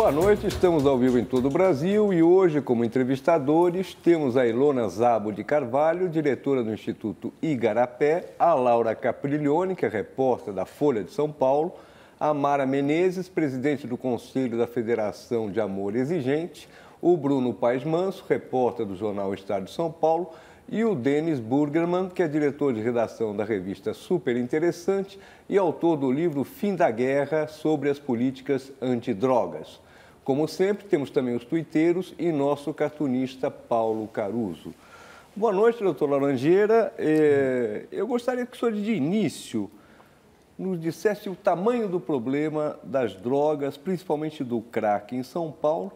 Boa noite, estamos ao vivo em todo o Brasil e hoje, como entrevistadores, temos a Ilona Szabo de Carvalho, diretora do Instituto Igarapé, a Laura Capriglione, que é repórter da Folha de São Paulo, a Mara Menezes, presidente do Conselho da Federação de Amor Exigente, o Bruno Paes Manso, repórter do jornal Estado de São Paulo, e o Denis Burgerman, que é diretor de redação da revista Super Interessante e autor do livro Fim da Guerra sobre as políticas antidrogas. Como sempre, temos também os tuiteiros e nosso cartunista Paulo Caruso. Boa noite, doutor Laranjeira. Eu gostaria que o senhor, de início, nos dissesse o tamanho do problema das drogas, principalmente do crack, em São Paulo,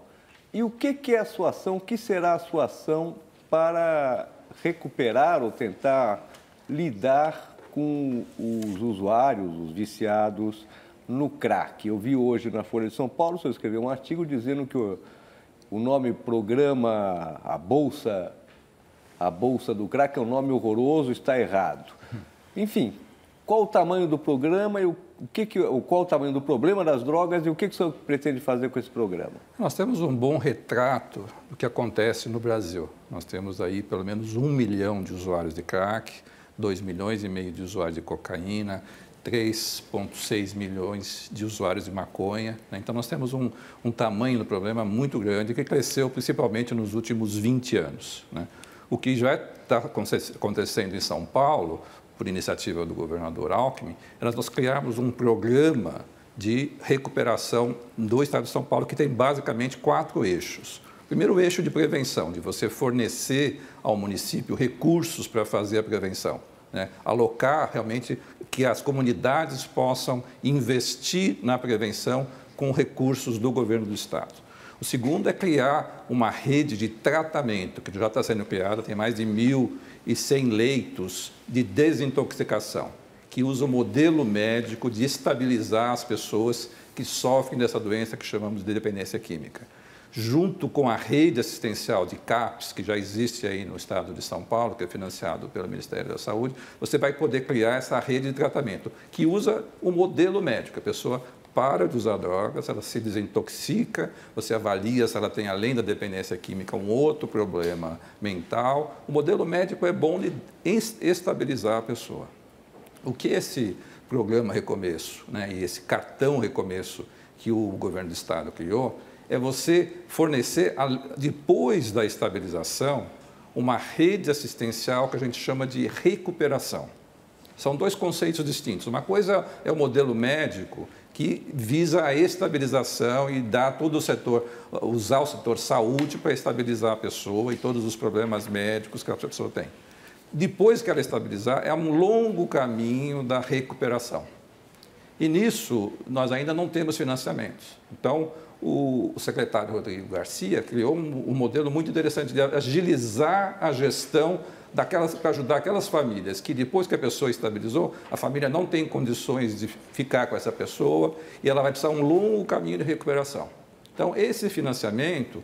e o que é a sua ação, o que será a sua ação para recuperar ou tentar lidar com os usuários, os viciados no crack. Eu vi hoje na Folha de São Paulo, o senhor escreveu um artigo dizendo que o nome programa, a Bolsa do Crack é um nome horroroso, está errado. Enfim, qual o tamanho do programa e qual o tamanho do problema das drogas e o que o senhor pretende fazer com esse programa? Nós temos um bom retrato do que acontece no Brasil. Nós temos aí pelo menos 1 milhão de usuários de crack, 2,5 milhões de usuários de cocaína, 3,6 milhões de usuários de maconha. Então, nós temos um tamanho do problema muito grande que cresceu principalmente nos últimos 20 anos. O que já está acontecendo em São Paulo, por iniciativa do governador Alckmin, era nós criarmos um programa de recuperação do Estado de São Paulo que tem basicamente 4 eixos. Primeiro, o eixo de prevenção, de você fornecer ao município recursos para fazer a prevenção, alocar realmente que as comunidades possam investir na prevenção com recursos do governo do Estado. O segundo é criar uma rede de tratamento, que já está sendo criada, tem mais de 1.100 leitos de desintoxicação, que usa o modelo médico de estabilizar as pessoas que sofrem dessa doença que chamamos de dependência química. Junto com a rede assistencial de CAPS, que já existe aí no estado de São Paulo, que é financiado pelo Ministério da Saúde, você vai poder criar essa rede de tratamento, que usa o modelo médico. A pessoa para de usar drogas, ela se desintoxica, você avalia se ela tem, além da dependência química, um outro problema mental. O modelo médico é bom de estabilizar a pessoa. O que esse programa Recomeço, e esse cartão Recomeço que o governo do Estado criou, é você fornecer, depois da estabilização, uma rede assistencial que a gente chama de recuperação. São 2 conceitos distintos. Uma coisa é o modelo médico, que visa a estabilização e dar todo o setor, usar o setor saúde para estabilizar a pessoa e todos os problemas médicos que a pessoa tem. Depois que ela estabilizar, é um longo caminho da recuperação. E nisso, nós ainda não temos financiamentos. Então, o secretário Rodrigo Garcia criou um modelo muito interessante de agilizar a gestão para ajudar aquelas famílias que, depois que a pessoa estabilizou, a família não tem condições de ficar com essa pessoa e ela vai precisar de um longo caminho de recuperação. Então, esse financiamento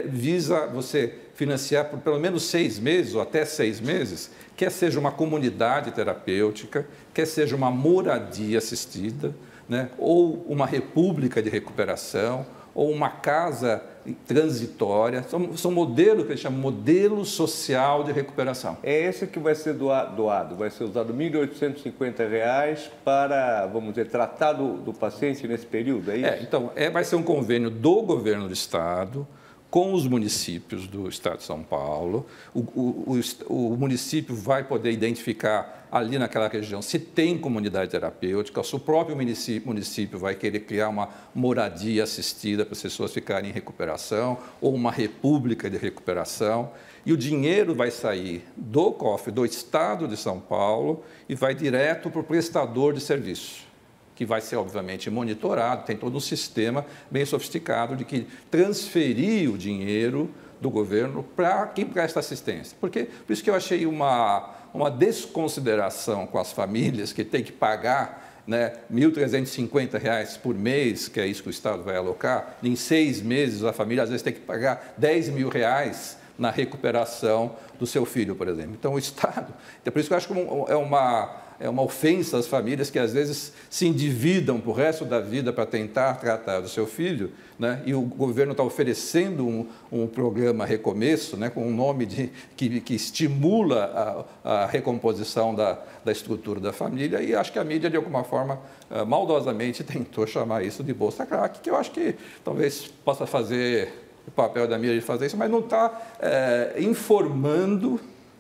visa você financiar por pelo menos 6 meses ou até 6 meses, quer seja uma comunidade terapêutica, quer seja uma moradia assistida, ou uma república de recuperação, ou uma casa transitória. São modelos que eles chamam modelo social de recuperação. É esse que vai ser doado, vai ser usado R$ 1.850 para, vamos dizer, tratar do paciente nesse período, é isso? Então, vai ser um convênio do governo do Estado com os municípios do Estado de São Paulo. O município vai poder identificar ali naquela região se tem comunidade terapêutica, se o próprio município vai querer criar uma moradia assistida para as pessoas ficarem em recuperação, ou uma república de recuperação, e o dinheiro vai sair do cofre do Estado de São Paulo e vai direto para o prestador de serviço, que vai ser, obviamente, monitorado, tem todo um sistema bem sofisticado de que transferir o dinheiro do governo para quem presta assistência. Por isso que eu achei uma desconsideração com as famílias que têm que pagar R$ 1.350 por mês, que é isso que o Estado vai alocar. Em 6 meses, a família às vezes tem que pagar R$ 10 mil na recuperação do seu filho, por exemplo. Então, o Estado... É por isso que eu acho que é uma ofensa às famílias que, às vezes, se endividam para o resto da vida para tentar tratar do seu filho, né? E o governo está oferecendo um programa Recomeço, né? Com um nome que estimula a recomposição da estrutura da família, e acho que a mídia, de alguma forma, maldosamente tentou chamar isso de Bolsa Crack, que eu acho que talvez possa fazer o papel da mídia de fazer isso, mas não está informando,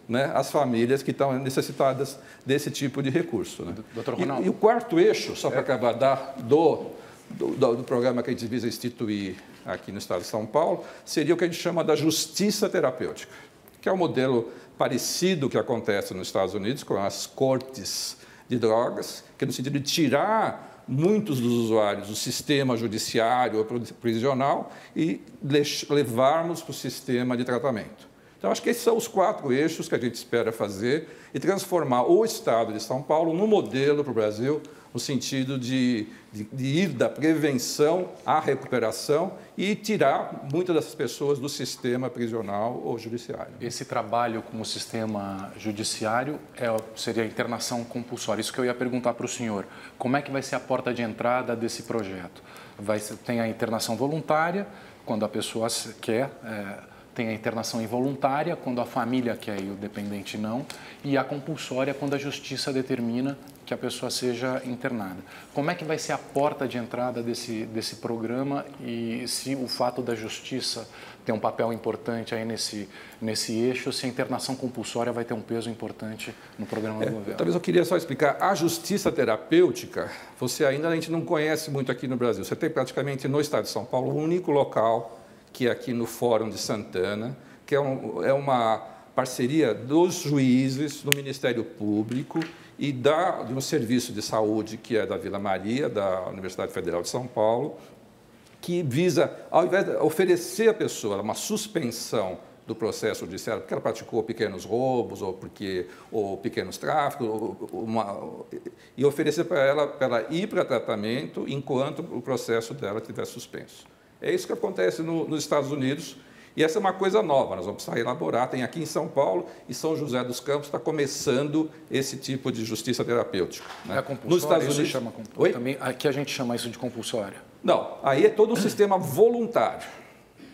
né, as famílias que estão necessitadas desse tipo de recurso. Né? Doutor Ronaldo. E o quarto eixo, só para acabar do programa que a gente visa instituir aqui no Estado de São Paulo, seria o que a gente chama da justiça terapêutica, que é um modelo parecido que acontece nos Estados Unidos, com as cortes de drogas, que é no sentido de tirar muitos dos usuários do sistema judiciário ou prisional e levarmos para o sistema de tratamento. Então, acho que esses são os 4 eixos que a gente espera fazer e transformar o Estado de São Paulo num modelo para o Brasil, no sentido de ir da prevenção à recuperação e tirar muitas dessas pessoas do sistema prisional ou judiciário. Esse trabalho com o sistema judiciário seria a internação compulsória. Isso que eu ia perguntar para o senhor. Como é que vai ser a porta de entrada desse projeto? Tem a internação voluntária, quando a pessoa quer... Tem a internação involuntária, quando a família quer e o dependente não, e a compulsória, quando a justiça determina que a pessoa seja internada. Como é que vai ser a porta de entrada desse programa e se o fato da justiça ter um papel importante aí nesse eixo, se a internação compulsória vai ter um peso importante no programa do governo? Talvez eu queria só explicar. A justiça terapêutica, a gente não conhece muito aqui no Brasil. Você tem praticamente no Estado de São Paulo o único local, que é aqui no Fórum de Santana, que é uma parceria dos juízes, do Ministério Público e de um serviço de saúde, que é da Vila Maria, da Universidade Federal de São Paulo, que visa, ao invés de oferecer à pessoa uma suspensão do processo judiciário, porque ela praticou pequenos roubos ou pequenos tráficos, e oferecer para ela ir para tratamento enquanto o processo dela estiver suspenso. É isso que acontece nos Estados Unidos, e essa é uma coisa nova, nós vamos precisar elaborar. Tem aqui em São Paulo e São José dos Campos está começando esse tipo de justiça terapêutica. Né? É compulsória, nos Estados Unidos chama compulsória. Também, aqui a gente chama isso de compulsória. Não, aí é todo um sistema voluntário.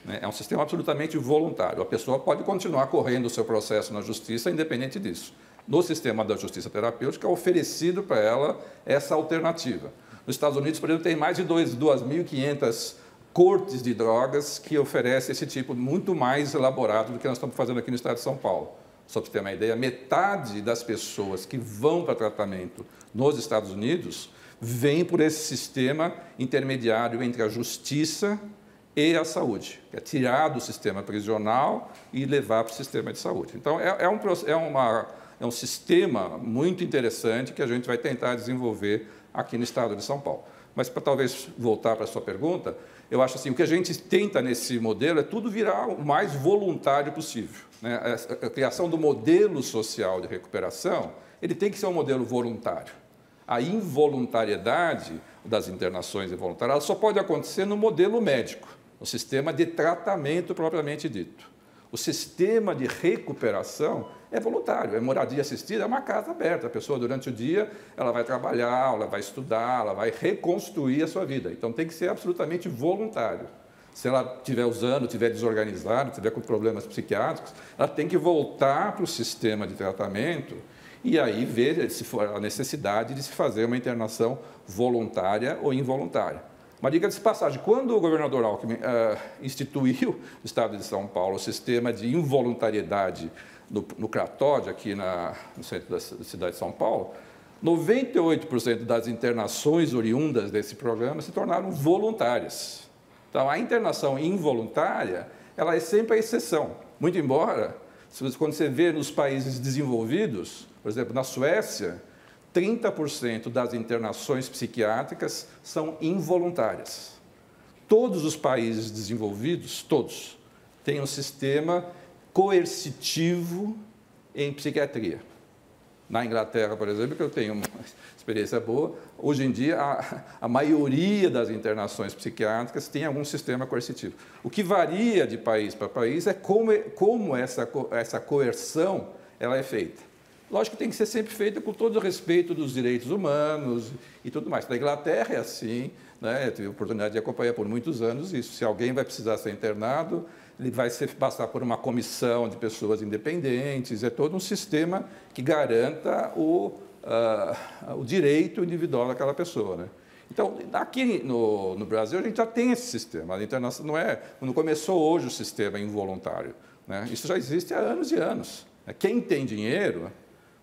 Né? É um sistema absolutamente voluntário. A pessoa pode continuar correndo o seu processo na justiça independente disso. No sistema da justiça terapêutica é oferecido para ela essa alternativa. Nos Estados Unidos, por exemplo, tem mais de 2.500 cortes de drogas que oferecem esse tipo muito mais elaborado do que nós estamos fazendo aqui no Estado de São Paulo. Só para você ter uma ideia, metade das pessoas que vão para tratamento nos Estados Unidos vem por esse sistema intermediário entre a justiça e a saúde, que é tirar do sistema prisional e levar para o sistema de saúde. Então, é um sistema muito interessante que a gente vai tentar desenvolver aqui no Estado de São Paulo. Mas, para talvez voltar para a sua pergunta, eu acho assim, o que a gente tenta nesse modelo é tudo virar o mais voluntário possível. Né? A criação do modelo social de recuperação, ele tem que ser um modelo voluntário. A involuntariedade das internações involuntárias ela só pode acontecer no modelo médico, no sistema de tratamento propriamente dito. O sistema de recuperação é voluntário, é moradia assistida, é uma casa aberta. A pessoa, durante o dia, ela vai trabalhar, ela vai estudar, ela vai reconstruir a sua vida. Então, tem que ser absolutamente voluntário. Se ela estiver usando, estiver desorganizada, estiver com problemas psiquiátricos, ela tem que voltar para o sistema de tratamento e aí ver se for a necessidade de se fazer uma internação voluntária ou involuntária. Mas, diga-se de passagem, quando o governador Alckmin instituiu no Estado de São Paulo o sistema de involuntariedade no Cratódio, aqui no centro da cidade de São Paulo, 98% das internações oriundas desse programa se tornaram voluntárias. Então, a internação involuntária, ela é sempre a exceção. Muito embora, quando você vê nos países desenvolvidos, por exemplo, na Suécia, 30% das internações psiquiátricas são involuntárias. Todos os países desenvolvidos, todos, têm um sistema coercitivo em psiquiatria. Na Inglaterra, por exemplo, que eu tenho uma experiência boa, hoje em dia a maioria das internações psiquiátricas tem algum sistema coercitivo. O que varia de país para país é como essa coerção ela é feita. Lógico que tem que ser sempre feita com todo o respeito dos direitos humanos e tudo mais. Na Inglaterra é assim, né? Eu tive a oportunidade de acompanhar por muitos anos isso. Se alguém vai precisar ser internado, ele vai passar por uma comissão de pessoas independentes, é todo um sistema que garanta o direito individual daquela pessoa, né? Então, aqui no Brasil, a gente já tem esse sistema. A internação não começou hoje o sistema involuntário, né? Isso já existe há anos e anos. Quem tem dinheiro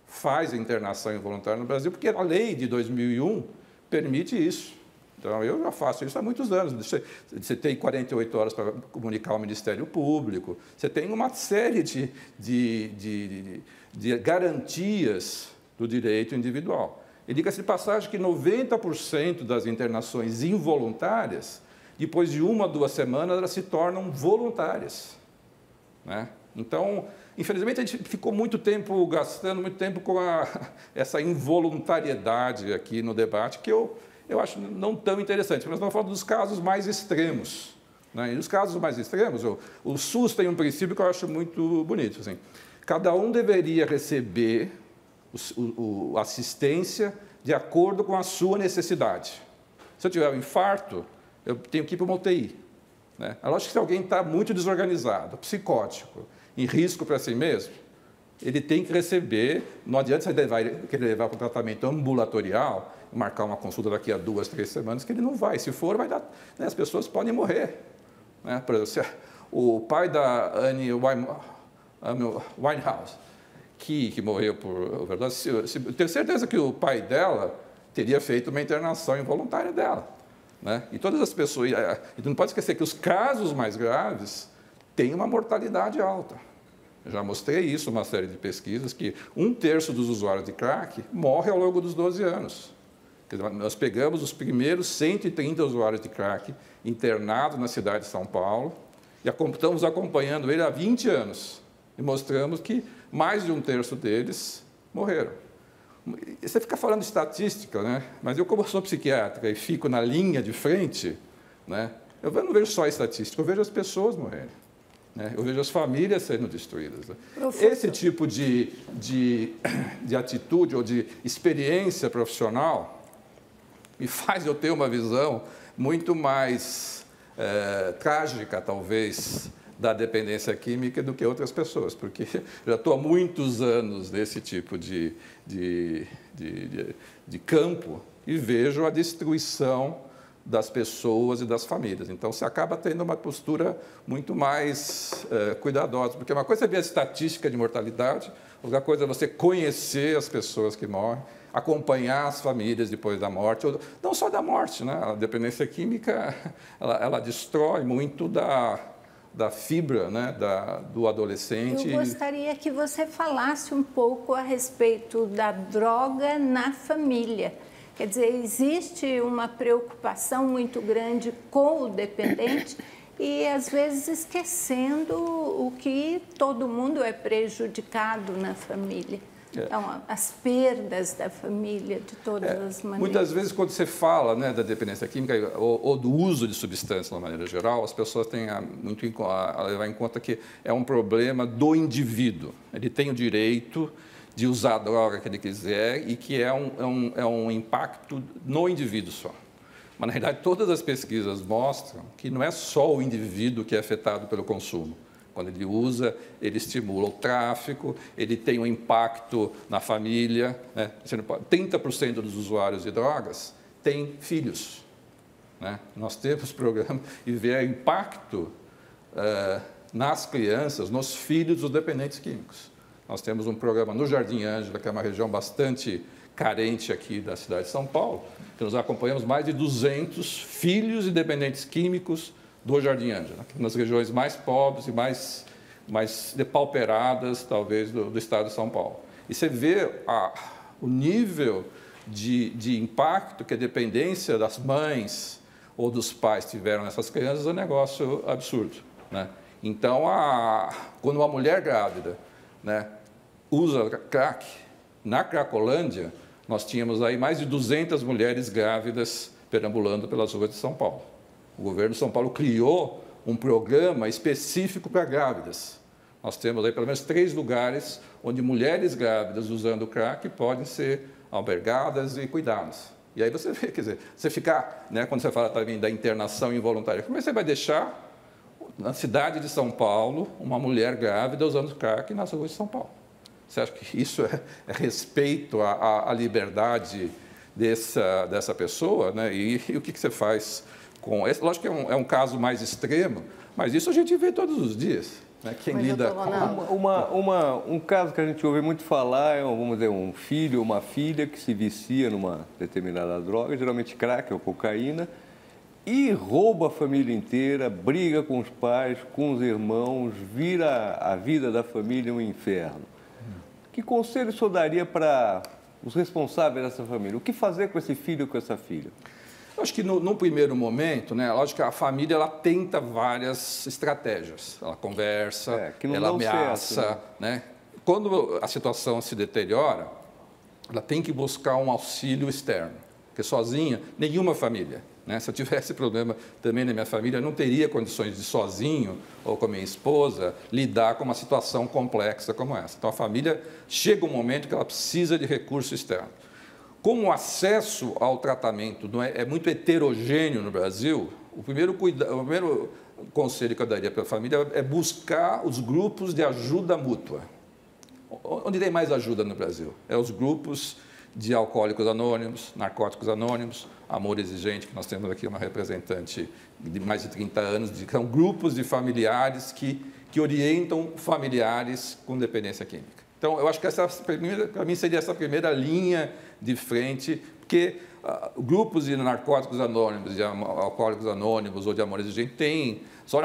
faz a internação involuntária no Brasil, porque a lei de 2001 permite isso. Então, eu já faço isso há muitos anos. Você tem 48 horas para comunicar ao Ministério Público, você tem uma série de garantias do direito individual. E diga-se de passagem que 90% das internações involuntárias, depois de 1 a 2 semanas, elas se tornam voluntárias, né? Então, infelizmente, a gente ficou gastando muito tempo com essa involuntariedade aqui no debate, que eu acho não tão interessante. Nós estamos falando dos casos mais extremos, né? E nos casos mais extremos, o SUS tem um princípio que eu acho muito bonito. Assim, cada um deveria receber assistência de acordo com a sua necessidade. Se eu tiver um infarto, eu tenho que ir para uma UTI, né? É lógico que se alguém está muito desorganizado, psicótico, em risco para si mesmo, ele tem que receber, não adianta você querer levar para um tratamento ambulatorial, marcar uma consulta daqui a 2, 3 semanas, que ele não vai. Se for, vai dar, né, as pessoas podem morrer, né? Por exemplo, o pai da Amy Winehouse, que morreu por overdose, eu tenho certeza que o pai dela teria feito uma internação involuntária dela, né? E todas as pessoas... E não pode esquecer que os casos mais graves têm uma mortalidade alta. Eu já mostrei isso, uma série de pesquisas, que 1/3 dos usuários de crack morre ao longo dos 12 anos. Quer dizer, nós pegamos os primeiros 130 usuários de crack internados na cidade de São Paulo e estamos acompanhando ele há 20 anos e mostramos que mais de 1/3 deles morreram. E você fica falando de estatística, né? Mas eu, como sou psiquiatra e fico na linha de frente, né? Eu não vejo só a estatística, eu vejo as pessoas morrerem, né? Eu vejo as famílias sendo destruídas, né? Esse tipo de atitude ou de experiência profissional me faz eu ter uma visão muito mais trágica, talvez, da dependência química do que outras pessoas, porque já estou há muitos anos nesse tipo de campo e vejo a destruição das pessoas e das famílias. Então, você acaba tendo uma postura muito mais cuidadosa, porque uma coisa é ver a estatística de mortalidade, outra coisa é você conhecer as pessoas que morrem, acompanhar as famílias depois da morte, ou não só da morte, né? A dependência química, ela destrói muito da fibra, né, do adolescente. Eu gostaria que você falasse um pouco a respeito da droga na família. Quer dizer, existe uma preocupação muito grande com o dependente e, às vezes, esquecendo o que todo mundo é prejudicado na família. Então, as perdas da família, de todas as maneiras. Muitas vezes, quando você fala, né, da dependência química ou do uso de substâncias, de uma maneira geral, as pessoas têm muito a levar em conta que é um problema do indivíduo. Ele tem o direito de usar a droga que ele quiser e que é um impacto no indivíduo só. Mas, na realidade, todas as pesquisas mostram que não é só o indivíduo que é afetado pelo consumo. Quando ele usa, ele estimula o tráfico, ele tem um impacto na família, né? 30% dos usuários de drogas têm filhos, né? Nós temos programa e ver o impacto nas crianças, nos filhos dos dependentes químicos. Nós temos um programa no Jardim Ângela, que é uma região bastante carente aqui da cidade de São Paulo, que nós acompanhamos mais de 200 filhos de dependentes químicos do Jardim Ângela, nas regiões mais pobres e mais depauperadas, talvez, do estado de São Paulo. E você vê o nível de impacto que a dependência das mães ou dos pais tiveram nessas crianças é um negócio absurdo, né? Então, quando uma mulher grávida, né, usa crack, Na Cracolândia, nós tínhamos aí mais de 200 mulheres grávidas perambulando pelas ruas de São Paulo. O governo de São Paulo criou um programa específico para grávidas. Nós temos aí pelo menos 3 lugares onde mulheres grávidas usando crack podem ser albergadas e cuidadas. E aí você vê, quer dizer, você ficar, né, quando você fala também da internação involuntária, como é que você vai deixar na cidade de São Paulo uma mulher grávida usando crack nas ruas de São Paulo? Você acha que isso é respeito à liberdade dessa pessoa, né? E o que você faz com esse? Lógico que é um caso mais extremo, mas isso a gente vê todos os dias. Né? Quem lida com... Um caso que a gente ouve muito falar é, vamos dizer, um filho ou uma filha que se vicia numa determinada droga, geralmente crack ou cocaína, e rouba a família inteira, briga com os pais, com os irmãos, vira a vida da família um inferno. Que conselho o senhor daria para os responsáveis dessa família? O que fazer com esse filho ou com essa filha? Eu acho que no primeiro momento, né, lógico que a família ela tenta várias estratégias. Ela conversa, ela ameaça. Certo, né? Quando a situação se deteriora, ela tem que buscar um auxílio externo, porque sozinha, nenhuma família. Né? Se eu tivesse problema também na minha família, eu não teria condições de sozinho ou com a minha esposa lidar com uma situação complexa como essa. Então, a família chega um momento que ela precisa de recurso externo. Como o acesso ao tratamento é muito heterogêneo no Brasil, o primeiro conselho que eu daria para a família é buscar os grupos de ajuda mútua. Onde tem mais ajuda no Brasil? É os grupos de alcoólicos anônimos, narcóticos anônimos, Amor Exigente, que nós temos aqui uma representante de mais de 30 anos, são grupos de familiares que orientam familiares com dependência química. Então, eu acho que essa, para mim, seria essa primeira linha de frente, porque grupos de narcóticos anônimos, de alcoólicos anônimos ou de Amor Exigente, tem, só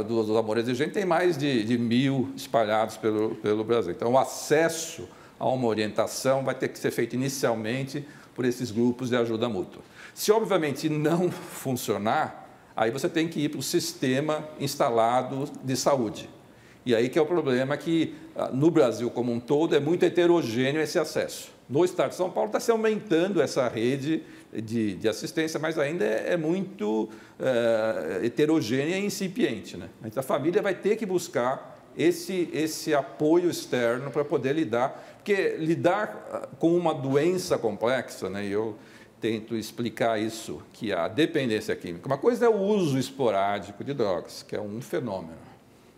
dos Amor Exigente, tem mais de 1.000 espalhados pelo Brasil. Então, o acesso a uma orientação vai ter que ser feito inicialmente por esses grupos de ajuda mútua. Se, obviamente, não funcionar, aí você tem que ir para o sistema instalado de saúde. E aí que é o problema que, no Brasil como um todo, é muito heterogêneo esse acesso. No estado de São Paulo está se aumentando essa rede de assistência, mas ainda é muito heterogênea e incipiente. Né? Então, a família vai ter que buscar esse apoio externo para poder lidar, porque lidar com uma doença complexa, né, eu tento explicar isso, que a dependência química, uma coisa é o uso esporádico de drogas, que é um fenômeno.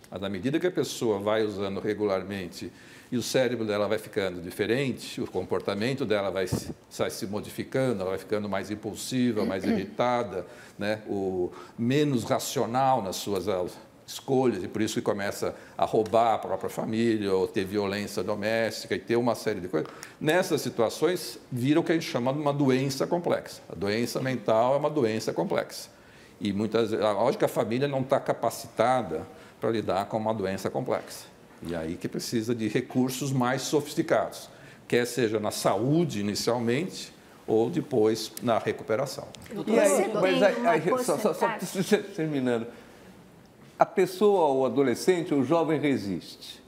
Mas à medida que a pessoa vai usando regularmente e o cérebro dela vai ficando diferente, o comportamento dela vai se modificando, ela vai ficando mais impulsiva, mais irritada, né, menos racional nas suas escolhas, e por isso que começa a roubar a própria família, ou ter violência doméstica, e ter uma série de coisas. Nessas situações, vira o que a gente chama de uma doença complexa. A doença mental é uma doença complexa. E lógico que a família não está capacitada para lidar com uma doença complexa. E aí que precisa de recursos mais sofisticados, quer seja na saúde inicialmente, ou depois na recuperação. E aí, só terminando, a pessoa, o adolescente, o jovem resiste.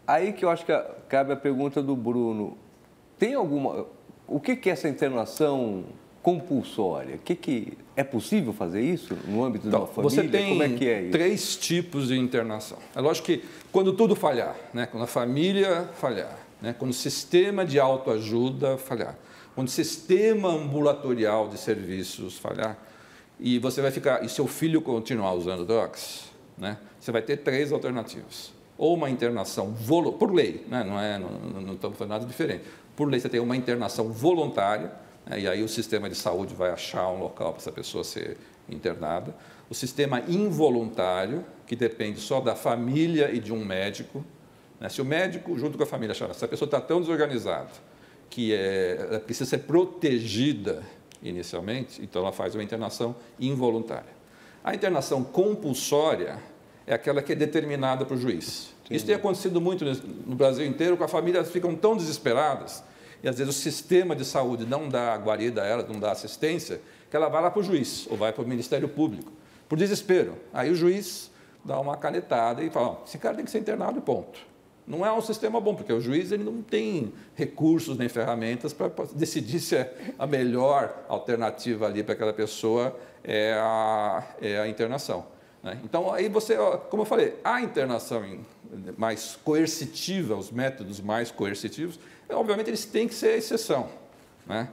Aí que eu acho que cabe a pergunta do Bruno. Tem alguma... O que é essa internação compulsória? É possível fazer isso no âmbito da família? Você tem Como é que é isso? 3 tipos de internação. É lógico que quando tudo falhar, né? Quando a família falhar, né? Quando o sistema de autoajuda falhar, quando o sistema ambulatorial de serviços falhar, e você vai ficar, e seu filho continuar usando drogas, né? Você vai ter 3 alternativas. Ou uma internação por lei, né? Não estamos falando nada diferente. Por lei, você tem uma internação voluntária, né? E aí o sistema de saúde vai achar um local para essa pessoa ser internada. O sistema involuntário, que depende só da família e de um médico, né? Se o médico, junto com a família, achar que essa pessoa está tão desorganizada que ela precisa ser protegida inicialmente, então ela faz uma internação involuntária. A internação compulsória é aquela que é determinada para o juiz. Sim. Isso tem acontecido muito no Brasil inteiro, com as famílias ficam tão desesperadas, e às vezes o sistema de saúde não dá guarida a elas, não dá assistência, que ela vai lá para o juiz, ou vai para o Ministério Público, por desespero. Aí o juiz dá uma canetada e fala, esse cara tem que ser internado e ponto. Não é um sistema bom, porque o juiz ele não tem recursos nem ferramentas para decidir se a melhor alternativa ali para aquela pessoa é a internação, né? Então, aí você, como eu falei, a internação mais coercitiva, os métodos mais coercitivos, obviamente eles têm que ser a exceção, né?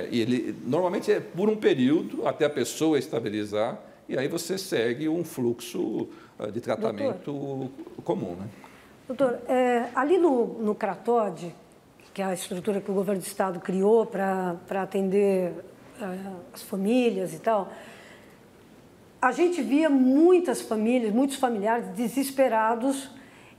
E ele normalmente é por um período até a pessoa estabilizar, e aí você segue um fluxo de tratamento comum, né? Doutor, ali no CRATOD, que é a estrutura que o governo do estado criou para atender as famílias e tal, a gente via muitas famílias, muitos familiares desesperados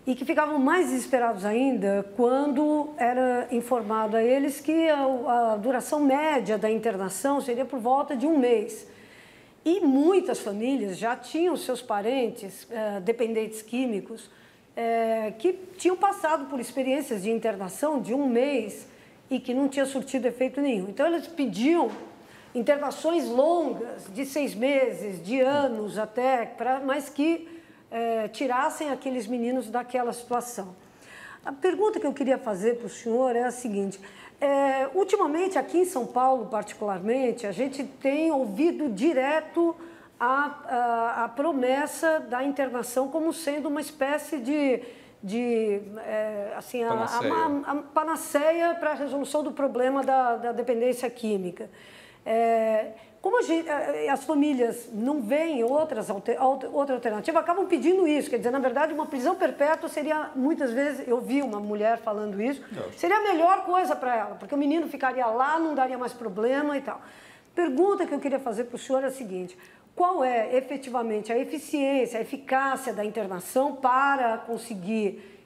e que ficavam mais desesperados ainda quando era informado a eles que a duração média da internação seria por volta de 1 mês. E muitas famílias já tinham seus parentes dependentes químicos que tinham passado por experiências de internação de 1 mês e que não tinha surtido efeito nenhum. Então, eles pediam internações longas, de 6 meses, de anos até, mas que tirassem aqueles meninos daquela situação. A pergunta que eu queria fazer para o senhor é a seguinte: ultimamente, aqui em São Paulo, particularmente, a gente tem ouvido direto a promessa da internação como sendo uma espécie assim, a panaceia para a resolução do problema da dependência química. Como as famílias não veem outra alternativa, acabam pedindo isso. Quer dizer, na verdade, uma prisão perpétua seria, muitas vezes, eu vi uma mulher falando isso, seria a melhor coisa para ela, porque o menino ficaria lá, não daria mais problema e tal. Pergunta que eu queria fazer para o senhor é a seguinte: qual é, efetivamente, a eficiência, a eficácia da internação para conseguir,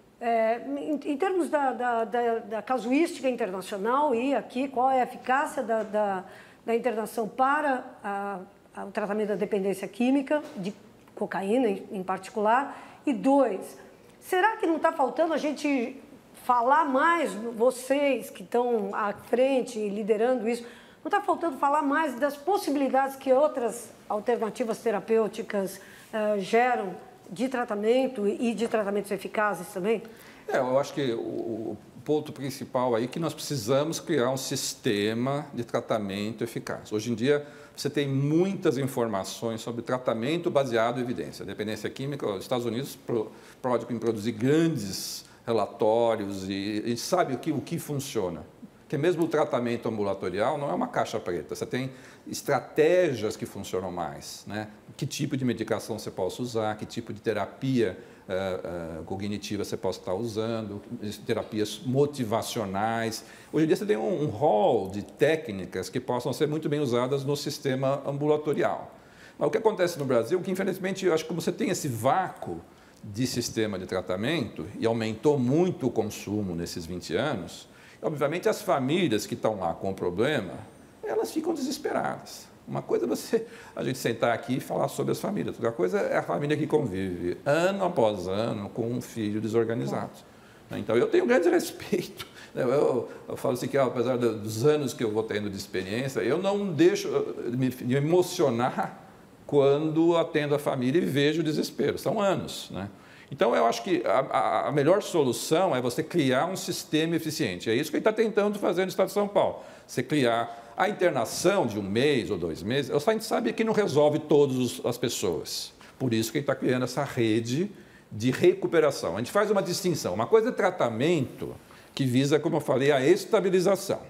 em termos da casuística internacional, e aqui, qual é a eficácia da internação para o tratamento da dependência química, de cocaína em particular? E 2, será que não está faltando a gente falar mais, vocês que estão à frente, liderando isso, não está faltando falar mais das possibilidades que outras alternativas terapêuticas geram de tratamento e de tratamentos eficazes também? Eu acho que o ponto principal aí é que nós precisamos criar um sistema de tratamento eficaz. Hoje em dia, você tem muitas informações sobre tratamento baseado em evidência. A dependência química, os Estados Unidos podem produzir grandes relatórios e sabe o que funciona. Porque mesmo o tratamento ambulatorial não é uma caixa preta, você tem estratégias que funcionam mais, né? Que tipo de medicação você possa usar, que tipo de terapia cognitiva você possa estar usando, terapias motivacionais. Hoje em dia você tem um rol de técnicas que possam ser muito bem usadas no sistema ambulatorial. Mas o que acontece no Brasil, que infelizmente eu acho que como você tem esse vácuo de sistema de tratamento e aumentou muito o consumo nesses 20 anos, obviamente as famílias que estão lá com o problema, elas ficam desesperadas. Uma coisa é a gente sentar aqui e falar sobre as famílias, outra coisa é a família que convive ano após ano com um filho desorganizado. Então, eu tenho grande respeito. Eu falo assim que, apesar dos anos que eu vou tendo de experiência, eu não deixo me emocionar quando atendo a família e vejo o desespero. São anos, né? Então, eu acho que a melhor solução é você criar um sistema eficiente. É isso que a gente está tentando fazer no Estado de São Paulo. Você criar a internação de 1 mês ou 2 meses, a gente sabe que não resolve todas as pessoas. Por isso que a gente está criando essa rede de recuperação. A gente faz uma distinção. Uma coisa é tratamento que visa, como eu falei, a estabilização.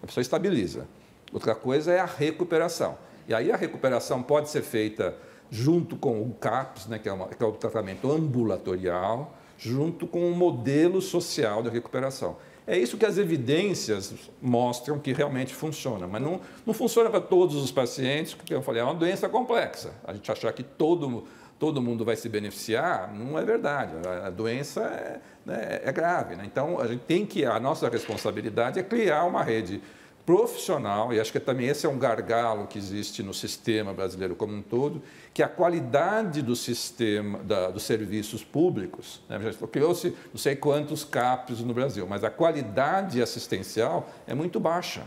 A pessoa estabiliza. Outra coisa é a recuperação. E aí a recuperação pode ser feita junto com o CAPS, né, que é o tratamento ambulatorial, junto com um modelo social de recuperação. É isso que as evidências mostram que realmente funciona, mas não funciona para todos os pacientes, porque eu falei, é uma doença complexa. A gente achar que todo mundo vai se beneficiar, não é verdade. A doença é grave, né? Então, a nossa responsabilidade é criar uma rede profissional, e acho que também esse é um gargalo que existe no sistema brasileiro como um todo, que a qualidade do sistema, dos serviços públicos, né? Já criou-se não sei quantos CAPs no Brasil, mas a qualidade assistencial é muito baixa.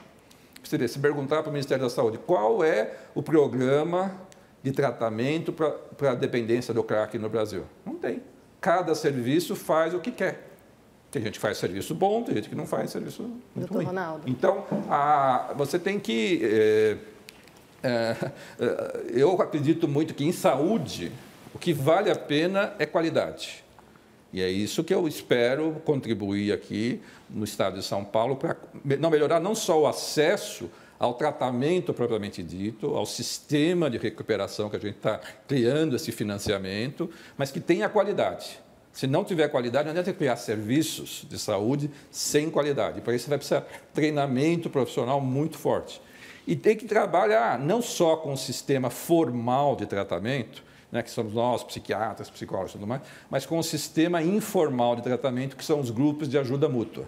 Você vê, se perguntar para o Ministério da Saúde qual é o programa de tratamento para a dependência do crack no Brasil, não tem. Cada serviço faz o que quer. Tem gente que faz serviço bom, tem gente que não faz serviço muito ruim. Ronaldo. Então, você tem que... eu acredito muito que em saúde, o que vale a pena é qualidade. E é isso que eu espero contribuir aqui no estado de São Paulo para melhorar não só o acesso ao tratamento propriamente dito, ao sistema de recuperação que a gente está criando esse financiamento, mas que tenha qualidade. Se não tiver qualidade, não adianta criar serviços de saúde sem qualidade. Para isso vai precisar de treinamento profissional muito forte. E tem que trabalhar não só com o sistema formal de tratamento, né, que somos nós, psiquiatras, psicólogos e tudo mais, mas com o sistema informal de tratamento, que são os grupos de ajuda mútua.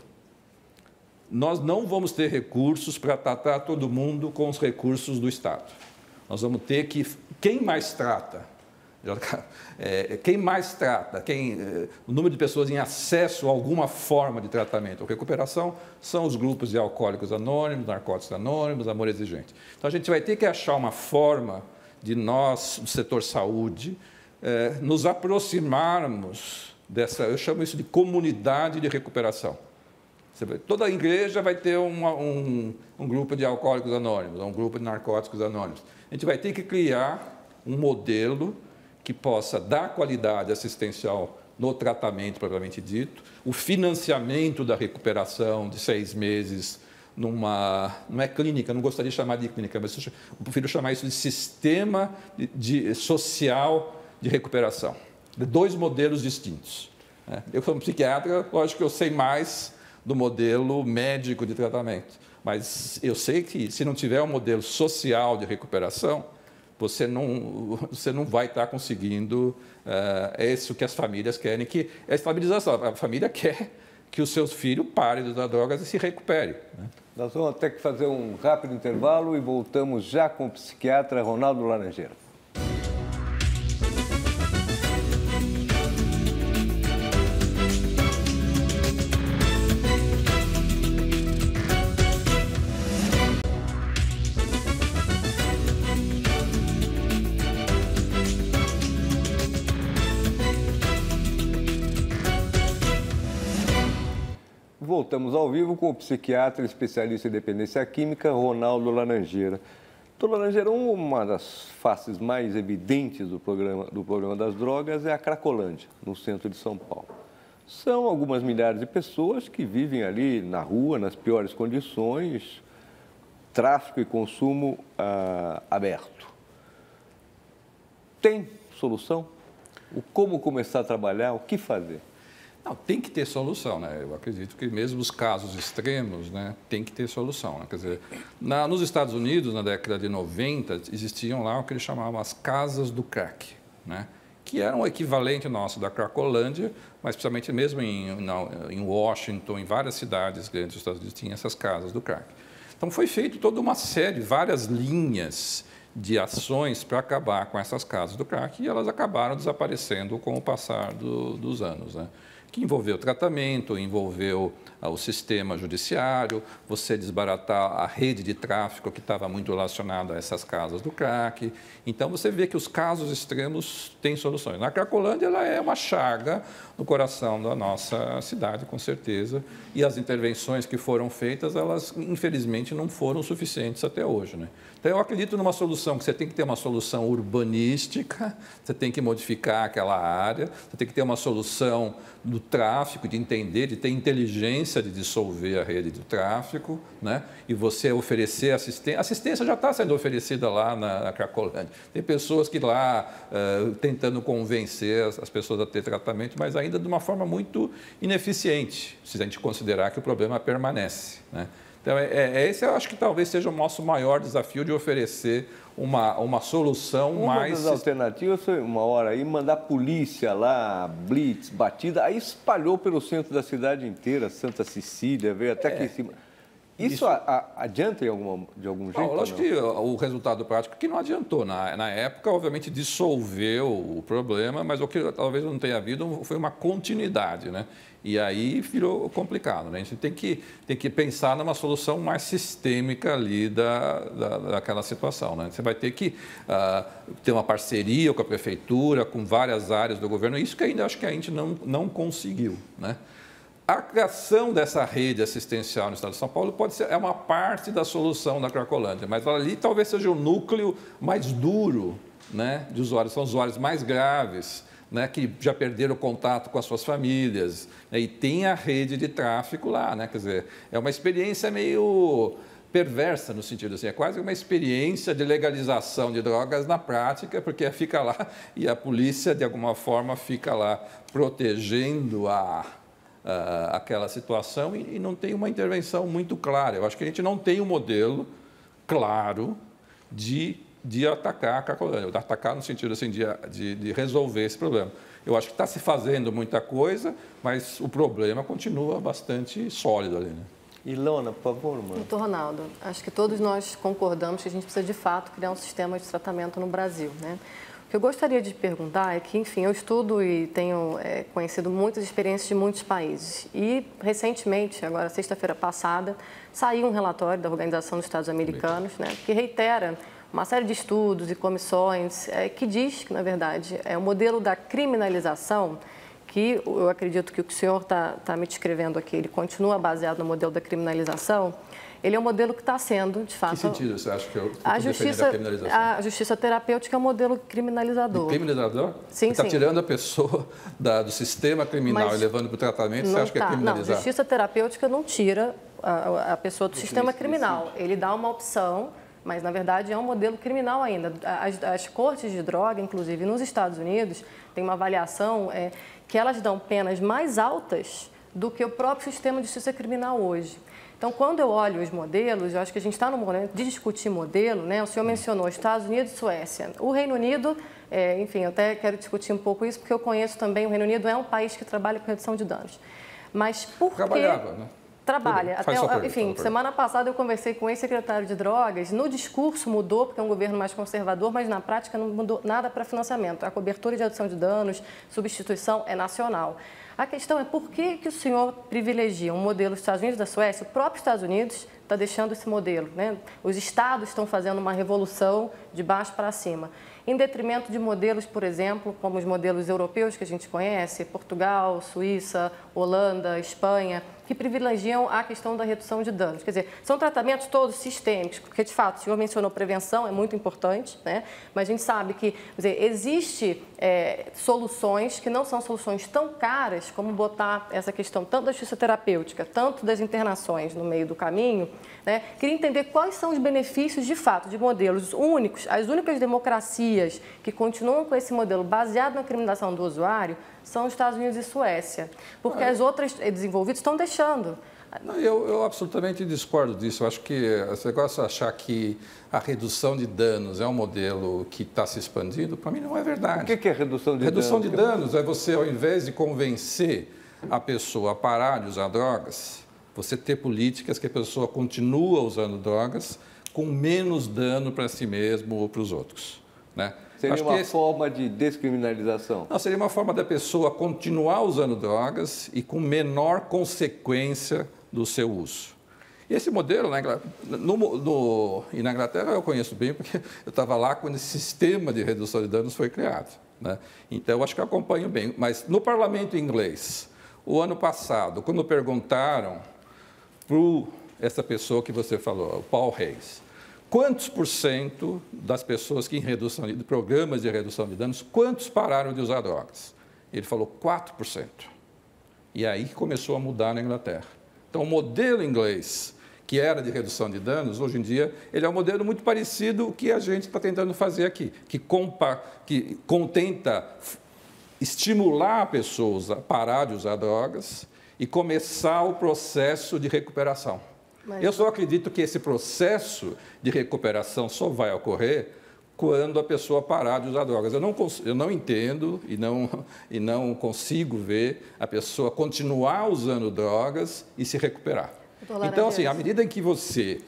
Nós não vamos ter recursos para tratar todo mundo com os recursos do Estado. Nós vamos ter que... Quem mais trata? O número de pessoas em acesso a alguma forma de tratamento ou recuperação são os grupos de alcoólicos anônimos, narcóticos anônimos, amor exigente. Então, a gente vai ter que achar uma forma de nós, do setor saúde, nos aproximarmos dessa, eu chamo isso de comunidade de recuperação. Toda igreja vai ter um grupo de alcoólicos anônimos, um grupo de narcóticos anônimos. A gente vai ter que criar um modelo que possa dar qualidade assistencial no tratamento propriamente dito, o financiamento da recuperação de 6 meses não é clínica, não gostaria de chamar de clínica, mas eu prefiro chamar isso de sistema social de recuperação. De 2 modelos distintos. Eu, como psiquiatra, lógico que eu sei mais do modelo médico de tratamento, mas eu sei que se não tiver um modelo social de recuperação, você não vai estar conseguindo isso que as famílias querem, que é a estabilização. A família quer que os seus filhos parem de usar drogas e se recuperem. Nós vamos ter que fazer um rápido intervalo e voltamos já com o psiquiatra Ronaldo Laranjeira. Voltamos ao vivo com o psiquiatra especialista em dependência química, Ronaldo Laranjeira. Doutor Laranjeira, uma das faces mais evidentes do problema das drogas é a Cracolândia, no centro de São Paulo. São algumas milhares de pessoas que vivem ali na rua, nas piores condições, tráfico e consumo aberto. Tem solução? Como começar a trabalhar? O que fazer? Não, tem que ter solução, né? Eu acredito que mesmo os casos extremos, né, tem que ter solução, né? Quer dizer, nos Estados Unidos, na década de 90, existiam lá o que eles chamavam as casas do crack, né? Que eram o equivalente nosso da Cracolândia, mas principalmente mesmo em Washington, em várias cidades grandes dos Estados Unidos, tinha essas casas do crack. Então foi feito toda uma série, várias linhas de ações para acabar com essas casas do crack e elas acabaram desaparecendo com o passar dos anos, né? Que envolveu tratamento, envolveu o sistema judiciário, você desbaratar a rede de tráfico que estava muito relacionada a essas casas do crack. Então, você vê que os casos extremos têm soluções. Na Cracolândia, ela é uma chaga no coração da nossa cidade, com certeza, e as intervenções que foram feitas, elas, infelizmente, não foram suficientes até hoje, né? Então, eu acredito numa solução, que você tem que ter uma solução urbanística, você tem que modificar aquela área, você tem que ter uma solução do tráfico, de entender, de ter inteligência de dissolver a rede do tráfico, né? E você oferecer assistência. A assistência já está sendo oferecida lá na Cracolândia. Tem pessoas que lá tentando convencer as pessoas a ter tratamento, mas ainda de uma forma muito ineficiente, se a gente considerar que o problema permanece, né? Então, esse eu acho que talvez seja o nosso maior desafio de oferecer uma solução mais... Uma das alternativas foi, uma hora aí, mandar polícia lá, blitz, batida, aí espalhou pelo centro da cidade inteira, Santa Cecília, veio até aqui em cima. Isso adianta de algum jeito? Lógico que o resultado prático que não adiantou. Na época, obviamente, dissolveu o problema, mas o que talvez não tenha havido foi uma continuidade, né? E aí virou complicado, né? A gente tem que pensar numa solução mais sistêmica ali daquela situação, né? Você vai ter que ter uma parceria com a prefeitura, com várias áreas do governo, isso que ainda acho que a gente não conseguiu, né? A criação dessa rede assistencial no estado de São Paulo é uma parte da solução da Cracolândia, mas ali talvez seja o núcleo mais duro, né, de usuários, são usuários mais graves, né, que já perderam contato com as suas famílias, né, e tem a rede de tráfico lá, né, quer dizer, é uma experiência meio perversa no sentido assim, é quase uma experiência de legalização de drogas na prática, porque fica lá e a polícia de alguma forma fica lá protegendo aquela situação e não tem uma intervenção muito clara. Eu acho que a gente não tem um modelo claro de atacar a Cracolândia, de atacar no sentido assim, de resolver esse problema. Eu acho que está se fazendo muita coisa, mas o problema continua bastante sólido ali, né? Ilona, por favor, mano. Doutor Ronaldo, acho que todos nós concordamos que a gente precisa, de fato, criar um sistema de tratamento no Brasil, né? O que eu gostaria de perguntar é que, enfim, eu estudo e tenho conhecido muitas experiências de muitos países. E, recentemente, agora, sexta-feira passada, saiu um relatório da Organização dos Estados Americanos, né, que reitera uma série de estudos e comissões que diz que, na verdade, o modelo da criminalização, que eu acredito que o que o senhor está me descrevendo aqui, ele continua baseado no modelo da criminalização, ele é um modelo que está sendo, de fato... Que sentido você acha que eu a justiça terapêutica é um modelo criminalizador. Criminalizador? Sim, Você está sim. tirando a pessoa do sistema criminal e levando para o tratamento, você acha que é criminalizar? Não, justiça terapêutica não tira a pessoa do sistema criminal. Ele dá uma opção, mas, na verdade, é um modelo criminal ainda. As cortes de droga, inclusive, nos Estados Unidos, tem uma avaliação que elas dão penas mais altas do que o próprio sistema de justiça criminal hoje. Então, quando eu olho os modelos, eu acho que a gente está no momento de discutir modelo, né? O senhor mencionou Estados Unidos e Suécia. O Reino Unido, enfim, eu até quero discutir um pouco isso, porque eu conheço também, o Reino Unido é um país que trabalha com redução de danos. Mas por que... Trabalhava, né? Trabalha. Enfim, semana passada eu conversei com o ex-secretário de Drogas, no discurso mudou, porque é um governo mais conservador, mas na prática não mudou nada para financiamento. A cobertura de redução de danos, substituição é nacional. A questão é por que o senhor privilegia um modelo dos Estados Unidos e da Suécia? O próprio Estados Unidos está deixando esse modelo, né? Os estados estão fazendo uma revolução de baixo para cima, em detrimento de modelos, por exemplo, como os modelos europeus que a gente conhece, Portugal, Suíça, Holanda, Espanha, que privilegiam a questão da redução de danos. Quer dizer, são tratamentos todos sistêmicos, porque, de fato, o senhor mencionou prevenção, é muito importante, né? Mas a gente sabe que, quer dizer, existe soluções que não são soluções tão caras como botar essa questão tanto da justiça terapêutica, tanto das internações no meio do caminho, né? Queria entender quais são os benefícios, de fato, de modelos únicos, as únicas democracias que continuam com esse modelo baseado na criminalização do usuário são os Estados Unidos e Suécia, porque as outras desenvolvidas estão deixando. Eu absolutamente discordo disso. Eu acho que esse negócio de achar que a redução de danos é um modelo que está se expandindo, para mim não é verdade. O que é redução de danos? Redução de danos é você, ao invés de convencer a pessoa a parar de usar drogas, você ter políticas que a pessoa continua usando drogas com menos dano para si mesmo ou para os outros, né? Seria uma forma de descriminalização? Não, seria uma forma da pessoa continuar usando drogas e com menor consequência do seu uso. E esse modelo, na Inglaterra eu conheço bem, porque eu estava lá quando esse sistema de redução de danos foi criado, né? Então, eu acho que eu acompanho bem. Mas no parlamento inglês, o ano passado, quando perguntaram para essa pessoa que você falou, o Paul Hayes, quantos por cento das pessoas que em programas de redução de danos, quantos pararam de usar drogas? Ele falou 4%. E aí começou a mudar na Inglaterra. Então, o modelo inglês, que era de redução de danos, hoje em dia, ele é um modelo muito parecido com o que a gente está tentando fazer aqui, que tenta estimular pessoas a parar de usar drogas e começar o processo de recuperação. Eu só acredito que esse processo de recuperação só vai ocorrer quando a pessoa parar de usar drogas. Eu não entendo e não consigo ver a pessoa continuar usando drogas e se recuperar. Então, assim, à medida em que você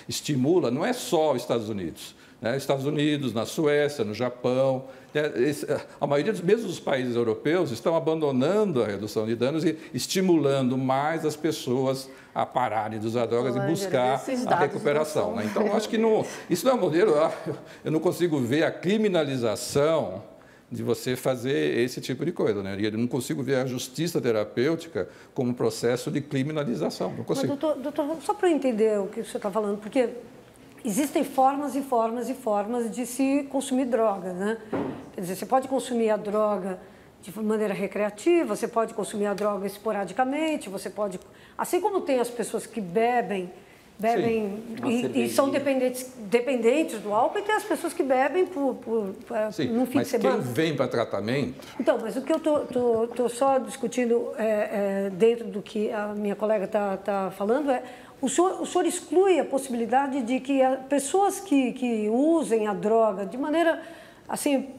estimula, não é só os Estados Unidos, né? Estados Unidos, na Suécia, no Japão, a maioria mesmo dos países europeus estão abandonando a redução de danos e estimulando mais as pessoas a pararem de usar drogas e buscar a recuperação, né? Então, eu acho que isso não é um modelo. Eu não consigo ver a criminalização de você fazer esse tipo de coisa, né? E eu não consigo ver a justiça terapêutica como um processo de criminalização, não consigo. Mas, doutor, só para eu entender o que você está falando, porque existem formas e formas e formas de se consumir droga, né? Quer dizer, você pode consumir a droga de maneira recreativa, você pode consumir a droga esporadicamente, você pode... Assim como tem as pessoas que bebem e são dependentes do álcool, e tem as pessoas que bebem no fim de semana. Mas quem vem para tratamento... Então, mas o que eu estou só discutindo dentro do que a minha colega está falando é... O senhor exclui a possibilidade de que pessoas que usem a droga de maneira, assim,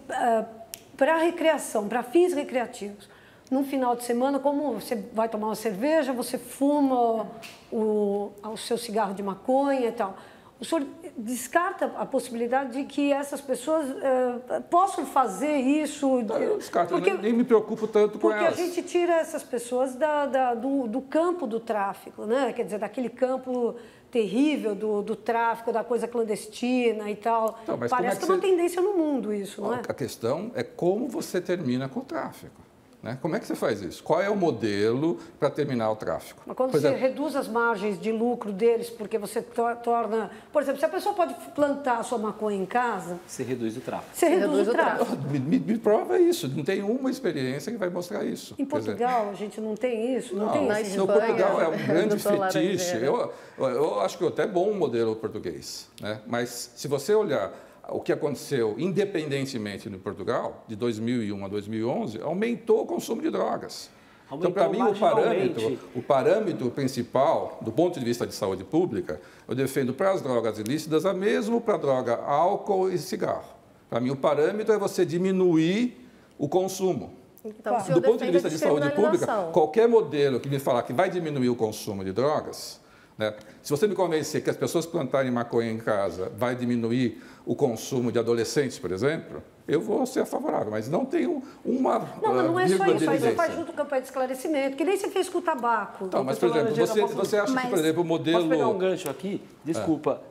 para recreação, para fins recreativos, num final de semana, como você vai tomar uma cerveja, você fuma o seu cigarro de maconha e tal. O senhor descarta a possibilidade de que essas pessoas possam fazer isso? Não, eu descarto, nem me preocupo tanto com elas. Porque a gente tira essas pessoas do campo do tráfico, né? Quer dizer, daquele campo terrível do tráfico, da coisa clandestina e tal. Então, parece que é uma tendência no mundo isso, não é? A questão é como você termina com o tráfico. Né? Como é que você faz isso? Qual é o modelo para terminar o tráfico? Mas quando você reduz as margens de lucro deles, porque você torna... Por exemplo, se a pessoa pode plantar a sua maconha em casa... Você reduz o tráfico. Você reduz o tráfico. Me prova isso. Não tem uma experiência que vai mostrar isso. Em Portugal, a gente não tem isso? Não tem isso. No Portugal é um grande fetiche. Eu acho que é até bom o modelo português. Né? Mas se você olhar... O que aconteceu, independentemente no Portugal, de 2001 a 2011, aumentou o consumo de drogas. Então, para mim, o parâmetro principal, do ponto de vista de saúde pública, eu defendo para as drogas ilícitas a mesmo para a droga álcool e cigarro. Para mim, o parâmetro é você diminuir o consumo. Então, do ponto de vista de saúde pública, qualquer modelo que me falar que vai diminuir o consumo de drogas, né? Se você me convencer que as pessoas plantarem maconha em casa vai diminuir o consumo de adolescentes, por exemplo, eu vou ser favorável, mas não tenho uma Não, mas não é só isso, aí você faz junto com a campanha de esclarecimento, que nem você fez com o tabaco. Não, mas, por exemplo, você acha que, por exemplo, o modelo... Posso pegar um gancho aqui? Desculpa.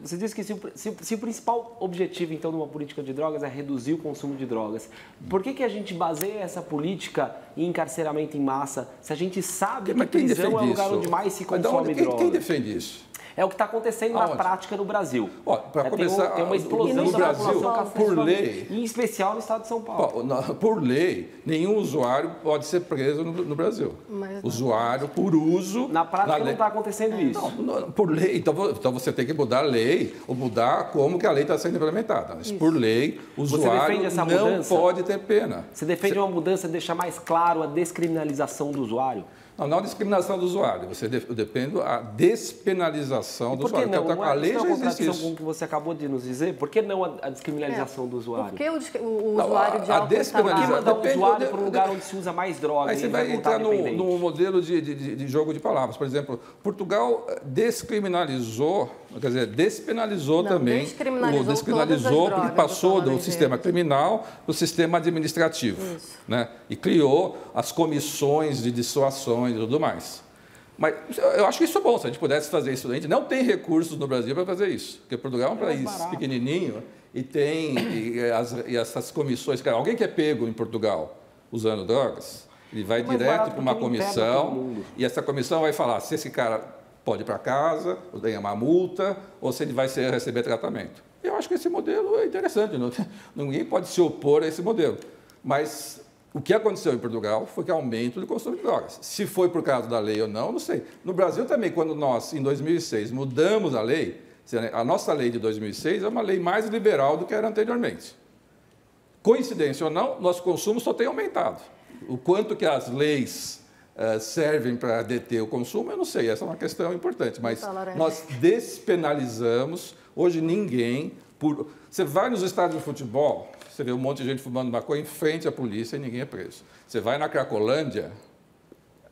Você disse que se o principal objetivo, então, de uma política de drogas é reduzir o consumo de drogas, por que a gente baseia essa política em encarceramento em massa, se a gente sabe que prisão é o lugar onde mais se consome drogas? Quem defende isso? É o que está acontecendo na prática no Brasil. Para começar, tem uma explosão no da Brasil, população por lei, em especial no estado de São Paulo. Por lei, nenhum usuário pode ser preso no Brasil. Usuário por uso... Na prática não está acontecendo isso. Não, por lei, então você tem que mudar a lei ou mudar como que a lei está sendo implementada. Mas por lei, o usuário não pode ter pena. Você defende uma mudança de deixar mais claro a descriminalização do usuário? Não a discriminação do usuário, eu dependo a despenalização do usuário. Não? A lei já existe isso. Com o que você acabou de nos dizer, por que não a descriminalização do usuário? Por que o usuário de álcool está lá? Por que mandar o usuário para um lugar onde se usa mais droga? Aí você vai entrar num modelo de jogo de palavras. Por exemplo, Portugal despenalizou também, porque passou do sistema criminal para o sistema administrativo. Né? E criou as comissões de dissuasões e tudo mais. Mas eu acho que isso é bom, se a gente pudesse fazer isso. A gente não tem recursos no Brasil para fazer isso, porque Portugal é um país pequenininho e tem essas comissões. Cara, alguém que é pego em Portugal usando drogas, ele vai direto para uma comissão e essa comissão vai falar se esse cara pode ir para casa, ou ganhar uma multa, ou se ele vai receber tratamento. Eu acho que esse modelo é interessante, ninguém pode se opor a esse modelo. Mas o que aconteceu em Portugal foi que aumento do consumo de drogas. Se foi por causa da lei ou não sei. No Brasil também, quando nós, em 2006, mudamos a lei, a nossa lei de 2006 é uma lei mais liberal do que era anteriormente. Coincidência ou não, nosso consumo só tem aumentado. O quanto que as leis servem para deter o consumo, eu não sei, essa é uma questão importante, mas nós despenalizamos, hoje ninguém... Você vai nos estádios de futebol, você vê um monte de gente fumando maconha em frente à polícia e ninguém é preso. Você vai na Cracolândia,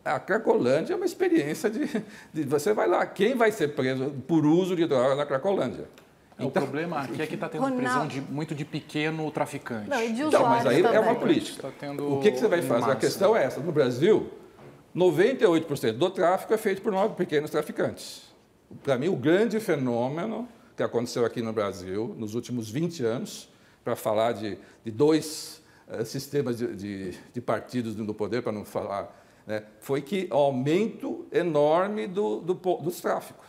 a Cracolândia é uma experiência de você vai lá, quem vai ser preso por uso de droga na Cracolândia? Então, o problema aqui é que está tendo prisão muito de pequeno traficante. Não, e de mas aí é uma política. O que você vai fazer? A questão é essa. No Brasil, 98% do tráfico é feito por pequenos traficantes. Para mim, o grande fenômeno que aconteceu aqui no Brasil nos últimos 20 anos, para falar de dois sistemas de partidos no poder, para não falar, né, foi que aumento enorme dos tráficos.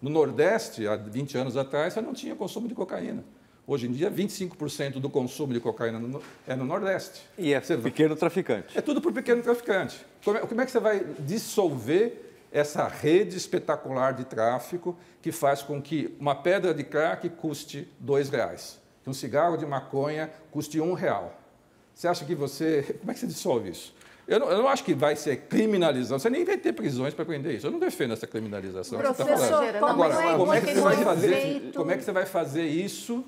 No Nordeste, há 20 anos atrás, você não tinha consumo de cocaína. Hoje em dia, 25% do consumo de cocaína é no Nordeste. E é pequeno traficante. É tudo por pequeno traficante. Como é que você vai dissolver essa rede espetacular de tráfico que faz com que uma pedra de crack custe R$2, que um cigarro de maconha custe R$1? Você acha que você... Como é que você dissolve isso? Eu não acho que vai ser criminalização. Você nem vai ter prisões para prender isso. Eu não defendo essa criminalização. Professor, agora, como é que você vai fazer isso?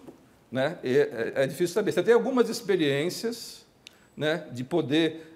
Né? É difícil saber. Você tem algumas experiências, né, de poder...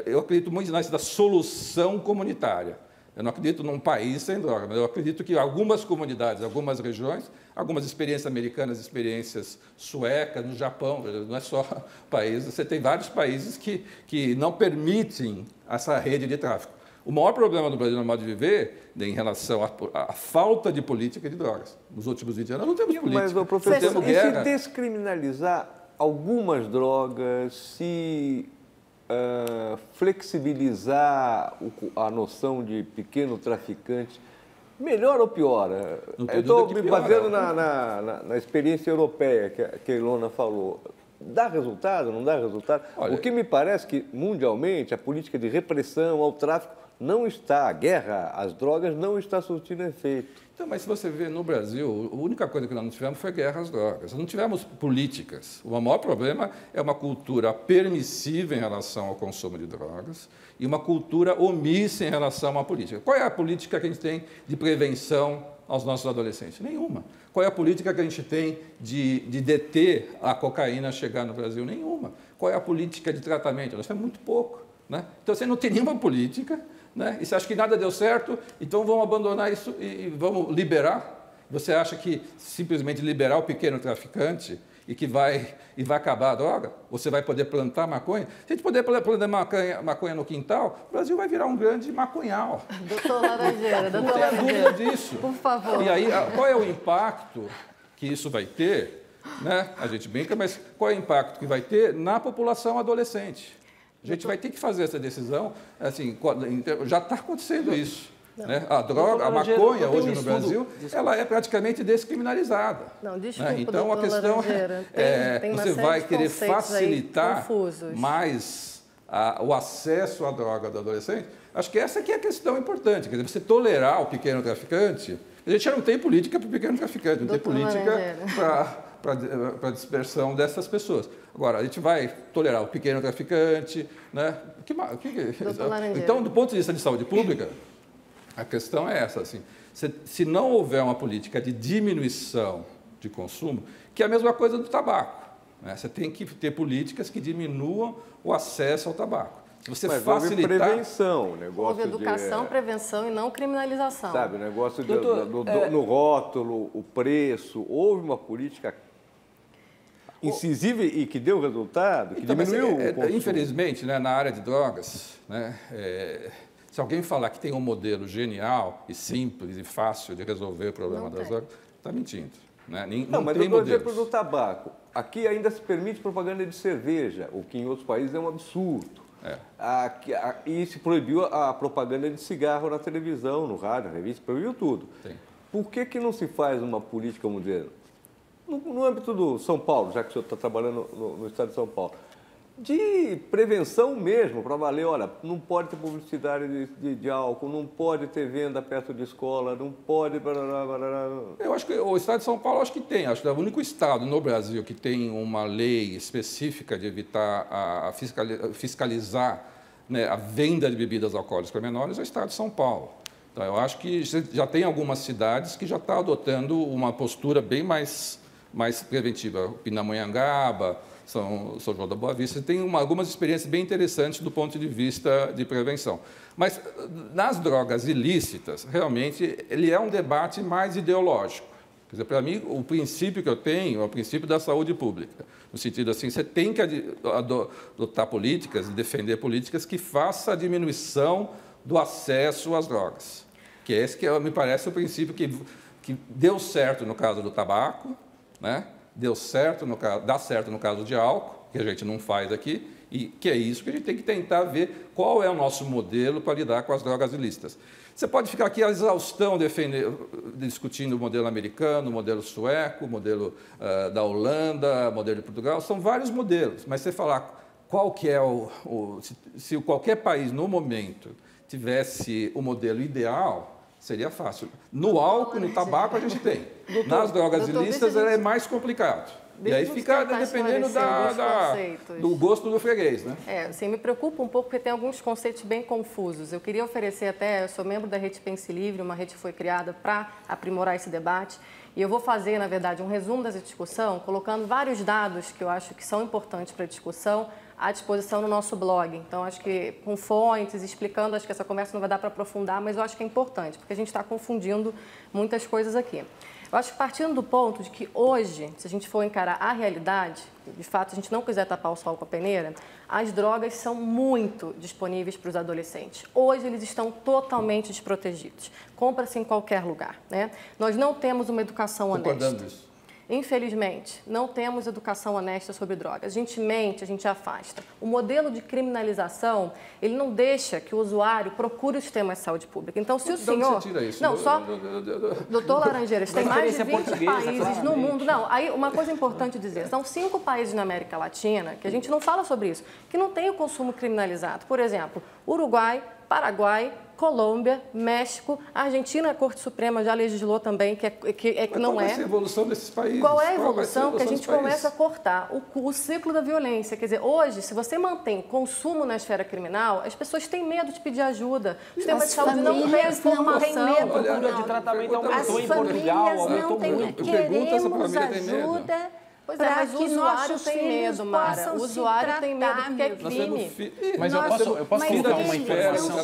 eu acredito muito na da solução comunitária. Eu não acredito num país sem droga, mas eu acredito que algumas comunidades, algumas regiões, algumas experiências americanas, experiências suecas, no Japão, não é só países, você tem vários países que não permitem essa rede de tráfico. O maior problema do Brasil no modo de viver, em relação à falta de política de drogas. Nos últimos 20 anos, não temos política. Mas, professor, e se descriminalizar algumas drogas, se flexibilizar a noção de pequeno traficante, melhor ou pior? Eu estou me baseando na experiência europeia que a Ilona falou. Dá resultado, não dá resultado? Olha, o que me parece que, mundialmente, a política de repressão ao tráfico não está, a guerra às drogas não está surtindo efeito. Então, mas se você vê no Brasil, a única coisa que nós não tivemos foi guerra às drogas. Nós não tivemos políticas. O maior problema é uma cultura permissiva em relação ao consumo de drogas e uma cultura omissa em relação à política. Qual é a política que a gente tem de prevenção aos nossos adolescentes? Nenhuma. Qual é a política que a gente tem de deter a cocaína chegar no Brasil? Nenhuma. Qual é a política de tratamento? Nós temos muito pouco, né? Então, você não tem nenhuma política, né? E você acha que nada deu certo, então vamos abandonar isso e vamos liberar? Você acha que simplesmente liberar o pequeno traficante e que vai acabar a droga? Você vai poder plantar maconha? Se a gente puder plantar maconha no quintal, o Brasil vai virar um grande maconhal. Doutor Laranjeira, não tenha dúvida disso. Por favor. E aí, qual é o impacto que isso vai ter? Né? A gente brinca, mas qual é o impacto que vai ter na população adolescente? A gente vai ter que fazer essa decisão, assim, já está acontecendo isso. Né? A droga, a maconha hoje no Brasil, ela é praticamente descriminalizada. Não, desculpa, né? Então, a questão é, você vai querer facilitar mais o acesso à droga do adolescente? Acho que essa aqui é a questão importante, quer dizer, você tolerar o pequeno traficante. A gente já não tem política para o pequeno traficante, não tem política para a dispersão dessas pessoas. Agora, a gente vai tolerar o pequeno traficante, né? Então, do ponto de vista de saúde pública, a questão é essa, assim, se não houver uma política de diminuição de consumo, que é a mesma coisa do tabaco, né? Você tem que ter políticas que diminuam o acesso ao tabaco. Se você facilitar... Houve prevenção, negócio houve educação, prevenção e não criminalização. Sabe, o negócio no rótulo, o preço, houve uma política incisiva e que deu resultado, que então, diminuiu o consumo. Infelizmente, né, na área de drogas, né, se alguém falar que tem um modelo genial e simples e fácil de resolver o problema das drogas, está mentindo. Né? Não, mas eu dou exemplo do tabaco. Aqui ainda se permite propaganda de cerveja, o que em outros países é um absurdo. E se proibiu a propaganda de cigarro na televisão, no rádio, na revista, proibiu tudo. Sim. Por que não se faz uma política, vamos dizer, no âmbito do São Paulo, já que o senhor está trabalhando no estado de São Paulo, de prevenção mesmo, para valer, olha, não pode ter publicidade de álcool, não pode ter venda perto de escola, não pode... Eu acho que o estado de São Paulo acho que tem, acho que é o único estado no Brasil que tem uma lei específica de evitar fiscalizar, né, a venda de bebidas alcoólicas para menores, é o estado de São Paulo. Então, eu acho que já tem algumas cidades que já estão adotando uma postura bem mais preventiva. Pindamonhangaba, São João da Boa Vista, tem algumas experiências bem interessantes do ponto de vista de prevenção. Mas, nas drogas ilícitas, realmente, ele é um debate mais ideológico. Quer dizer, para mim, o princípio que eu tenho é o princípio da saúde pública. No sentido assim, você tem que adotar políticas, defender políticas que façam a diminuição do acesso às drogas. Que é esse que me parece o princípio que deu certo no caso do tabaco, né? Dá certo no caso de álcool que a gente não faz aqui, e que é isso que a gente tem que tentar ver qual é o nosso modelo para lidar com as drogas ilícitas. Você pode ficar aqui a exaustão discutindo o modelo americano, o modelo sueco, o modelo da Holanda, o modelo de Portugal, são vários modelos, mas você falar qual que é se qualquer país no momento tivesse o modelo ideal, seria fácil. No álcool, no tabaco a gente tem. Nas drogas ilícitas é mais complicado. E aí fica dependendo do gosto do freguês, né? Assim, me preocupa um pouco porque tem alguns conceitos bem confusos. Eu queria oferecer até, eu sou membro da Rede Pense Livre, uma rede que foi criada para aprimorar esse debate. E eu vou fazer, na verdade, um resumo dessa discussão, colocando vários dados que eu acho que são importantes para a discussão à disposição no nosso blog. Então, acho que com fontes, explicando, acho que essa conversa não vai dar para aprofundar, mas eu acho que é importante, porque a gente está confundindo muitas coisas aqui. Eu acho que partindo do ponto de que hoje, se a gente for encarar a realidade, de fato, se a gente não quiser tapar o sol com a peneira, as drogas são muito disponíveis para os adolescentes. Hoje, eles estão totalmente desprotegidos. Compra-se em qualquer lugar, né? Nós não temos uma educação honesta. Concordando isso. Infelizmente, não temos educação honesta sobre drogas. A gente mente, a gente afasta. O modelo de criminalização, ele não deixa que o usuário procure o sistema de saúde pública. Então, se o senhor... Você tira isso? Não, só... Doutor Laranjeiras, tem mais de 20 países no mundo. Não, aí uma coisa importante dizer, são 5 países na América Latina, que a gente não fala sobre isso, que não tem o consumo criminalizado. Por exemplo, Uruguai, Paraguai, Colômbia, México, a Argentina, a Corte Suprema já legislou também que não é. Qual vai ser a evolução desses países? Qual é a evolução que a gente começa a cortar? O ciclo da violência. Quer dizer, hoje, se você mantém consumo na esfera criminal, as pessoas têm medo de pedir ajuda. O sistema de saúde não tem informação. A procura de tratamento aumentou em Portugal, aumentou muito. Queremos ajuda. Pois é, mas o usuário tem medo, Mara. O usuário tem medo porque é crime. Mas eu posso colocar uma informação.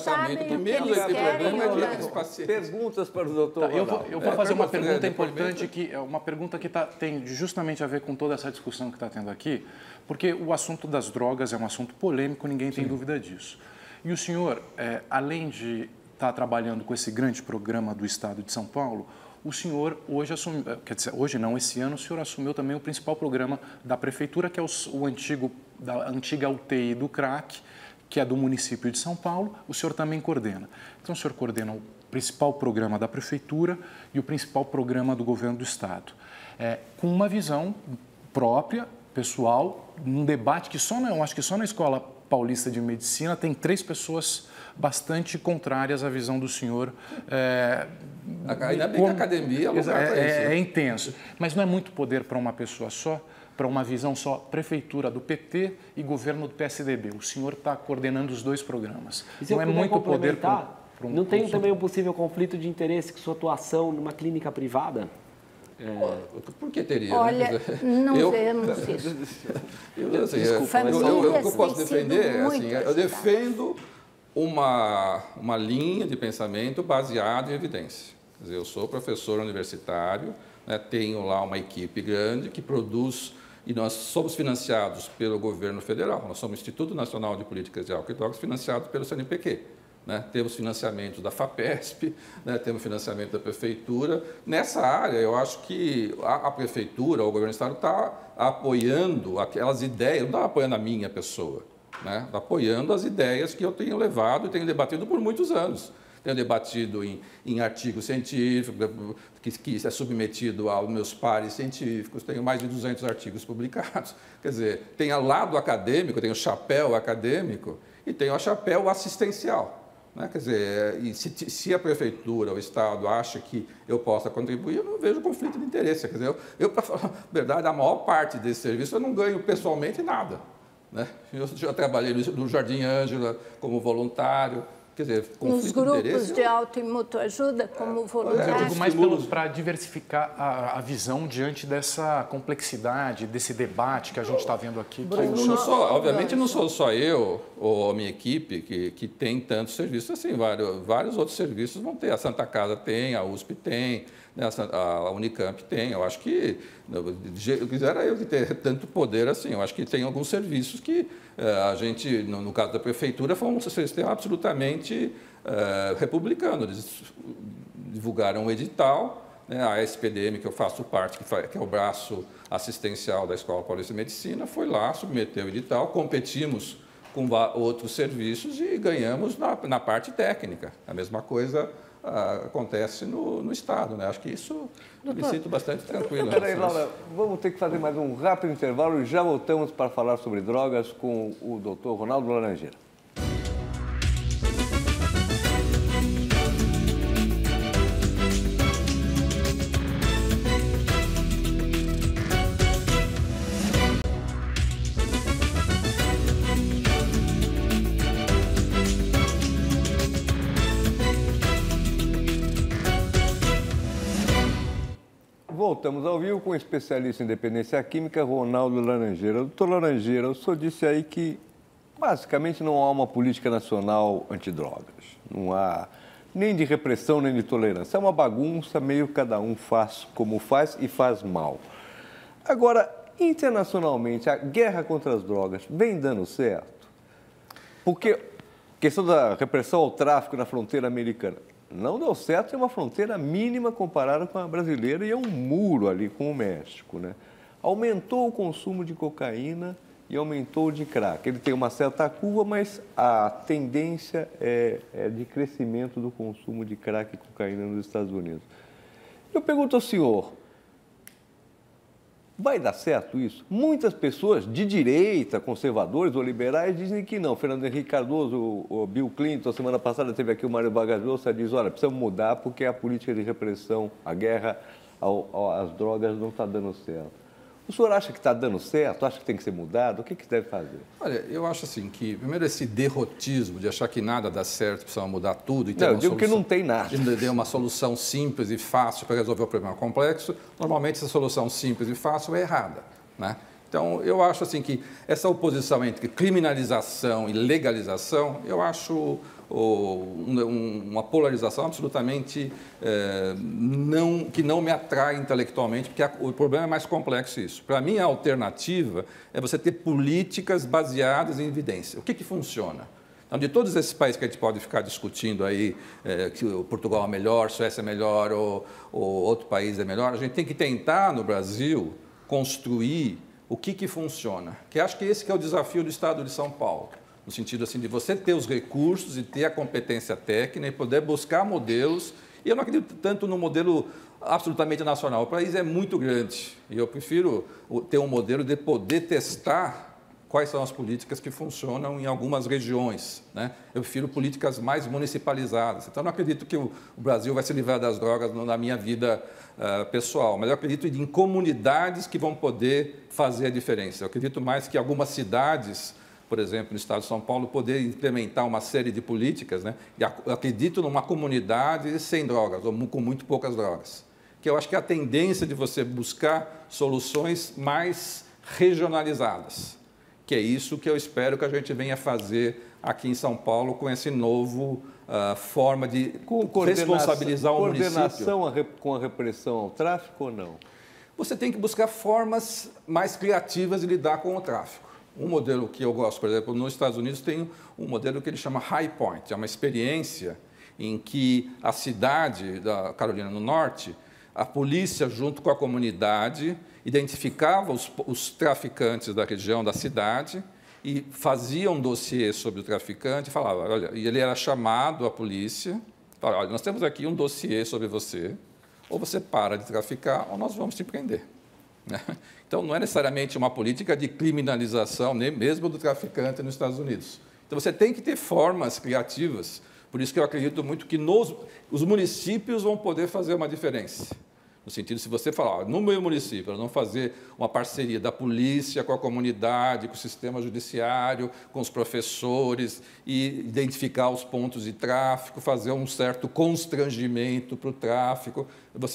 Perguntas para o doutor Ronaldo. Eu vou fazer uma pergunta importante, que é uma pergunta que tem justamente a ver com toda essa discussão que está tendo aqui, porque o assunto das drogas é um assunto polêmico, ninguém tem dúvida disso. E o senhor, além de estar trabalhando com esse grande programa do Estado de São Paulo, o senhor hoje assumiu, quer dizer, hoje não, esse ano o senhor assumiu também o principal programa da prefeitura, que é a antiga UTI do crack, que é do município de São Paulo, o senhor também coordena. Então o senhor coordena o principal programa da prefeitura e o principal programa do governo do estado, com uma visão própria, pessoal, num debate que eu acho que só na Escola Paulista de Medicina tem 3 pessoas bastante contrárias à visão do senhor. Ainda bem que a academia é intenso. Mas não é muito poder para uma pessoa só, para uma visão só, prefeitura do PT e governo do PSDB. O senhor está coordenando os 2 programas. Não é muito poder para um... Não tem também um possível conflito de interesse com sua atuação numa clínica privada? Por que teria? Olha, não vemos isso. Eu posso defender, eu defendo uma linha de pensamento baseada em evidência. Quer dizer, eu sou professor universitário, né, tenho lá uma equipe grande que produz, e nós somos financiados pelo governo federal. Nós somos o Instituto Nacional de Políticas de Álcool e Drogas, financiado pelo CNPq. Né? Temos financiamento da FAPESP, né? Temos financiamento da Prefeitura. Nessa área, eu acho que a Prefeitura, o governo do Estado, está apoiando aquelas ideias, não está apoiando a minha pessoa, né? Está apoiando as ideias que eu tenho levado e tenho debatido por muitos anos. Tenho debatido em artigo científico, que é submetido aos meus pares científicos, tenho mais de 200 artigos publicados. Quer dizer, tem o lado acadêmico, tem o chapéu acadêmico e tem o chapéu assistencial. Né? Quer dizer, e se a Prefeitura, o Estado, acha que eu possa contribuir, eu não vejo conflito de interesse. Quer dizer, eu para falar a verdade, a maior parte desse serviço eu não ganho pessoalmente nada. Né? Eu já trabalhei no Jardim Ângela como voluntário. Quer dizer, nos grupos de auto e mutuajuda como voluntário. Eu digo mais para diversificar a visão diante dessa complexidade, desse debate que a gente está vendo aqui. Obviamente não sou só eu ou a minha equipe que tem tantos serviços assim, vários outros serviços vão ter. A Santa Casa tem, a USP tem, né, a Unicamp tem. Eu acho que, eu quisera eu ter tanto poder assim. Eu acho que tem alguns serviços que a gente, no caso da Prefeitura, foi um sistema absolutamente republicano. Eles divulgaram um edital, né, a SPDM, que eu faço parte, que é o braço assistencial da Escola Paulista de Medicina, foi lá, submeteu o edital, competimos com outros serviços e ganhamos na parte técnica. A mesma coisa acontece no Estado, né? Acho que isso me sinto bastante tranquilo. Peraí, Laura, vamos ter que fazer mais um rápido intervalo e já voltamos para falar sobre drogas com o Dr. Ronaldo Laranjeira. Voltamos ao vivo com o especialista em dependência química, Ronaldo Laranjeira. Doutor Laranjeira, o senhor disse aí que basicamente não há uma política nacional antidrogas. Não há nem de repressão, nem de tolerância. É uma bagunça, meio cada um faz como faz e faz mal. Agora, internacionalmente, a guerra contra as drogas vem dando certo? Porque a questão da repressão ao tráfico na fronteira americana não deu certo, é uma fronteira mínima comparada com a brasileira e é um muro ali com o México, né? Aumentou o consumo de cocaína e aumentou o de crack. Ele tem uma certa curva, mas a tendência é de crescimento do consumo de crack e cocaína nos Estados Unidos. Eu pergunto ao senhor, vai dar certo isso? Muitas pessoas de direita, conservadores ou liberais, dizem que não. Fernando Henrique Cardoso, o Bill Clinton, semana passada teve aqui o Mário Vargas Llosa, diz, olha, precisamos mudar porque a política de repressão, a guerra às drogas não está dando certo. O senhor acha que está dando certo? Acha que tem que ser mudado? O que deve fazer? Olha, eu acho assim que, primeiro, esse derrotismo de achar que nada dá certo, precisa mudar tudo e ter não, uma eu digo solução, que não tem nada. De uma solução simples e fácil para resolver o problema complexo. Normalmente, essa solução simples e fácil é errada, né? Então, eu acho assim que essa oposição entre criminalização e legalização, eu acho uma polarização absolutamente que não me atrai intelectualmente, porque o problema é mais complexo isso. Para mim, a alternativa é você ter políticas baseadas em evidência. O que funciona? Então, de todos esses países que a gente pode ficar discutindo aí, que o Portugal é melhor, Suécia é melhor ou outro país é melhor, a gente tem que tentar, no Brasil, construir o que funciona. Que acho que esse que é o desafio do Estado de São Paulo. No sentido assim de você ter os recursos e ter a competência técnica e poder buscar modelos. E eu não acredito tanto no modelo absolutamente nacional. O país é muito grande e eu prefiro ter um modelo de poder testar quais são as políticas que funcionam em algumas regiões, né? Eu prefiro políticas mais municipalizadas. Então, eu não acredito que o Brasil vai se livrar das drogas na minha vida pessoal, mas eu acredito em comunidades que vão poder fazer a diferença. Eu acredito mais que algumas cidades, por exemplo, no estado de São Paulo, poder implementar uma série de políticas, né? E eu acredito numa comunidade sem drogas, ou com muito poucas drogas. Que eu acho que é a tendência de você buscar soluções mais regionalizadas. Que é isso que eu espero que a gente venha fazer aqui em São Paulo com esse novo forma de responsabilizar o município. Coordenação com a repressão ao tráfico ou não? Você tem que buscar formas mais criativas de lidar com o tráfico. Um modelo que eu gosto, por exemplo, nos Estados Unidos tem um modelo que ele chama High Point. É uma experiência em que a cidade da Carolina do Norte, a polícia, junto com a comunidade, identificava os traficantes da região, da cidade, e fazia um dossiê sobre o traficante e falava, olha, e ele era chamado à polícia, falava, olha, nós temos aqui um dossiê sobre você, ou você para de traficar, ou nós vamos te prender. Então, não é necessariamente uma política de criminalização, nem mesmo do traficante nos Estados Unidos. Então, você tem que ter formas criativas, por isso que eu acredito muito que os municípios vão poder fazer uma diferença. No sentido, se você falar, no meu município, nós vamos fazer uma parceria da polícia com a comunidade, com o sistema judiciário, com os professores, e identificar os pontos de tráfico, fazer um certo constrangimento para o tráfico.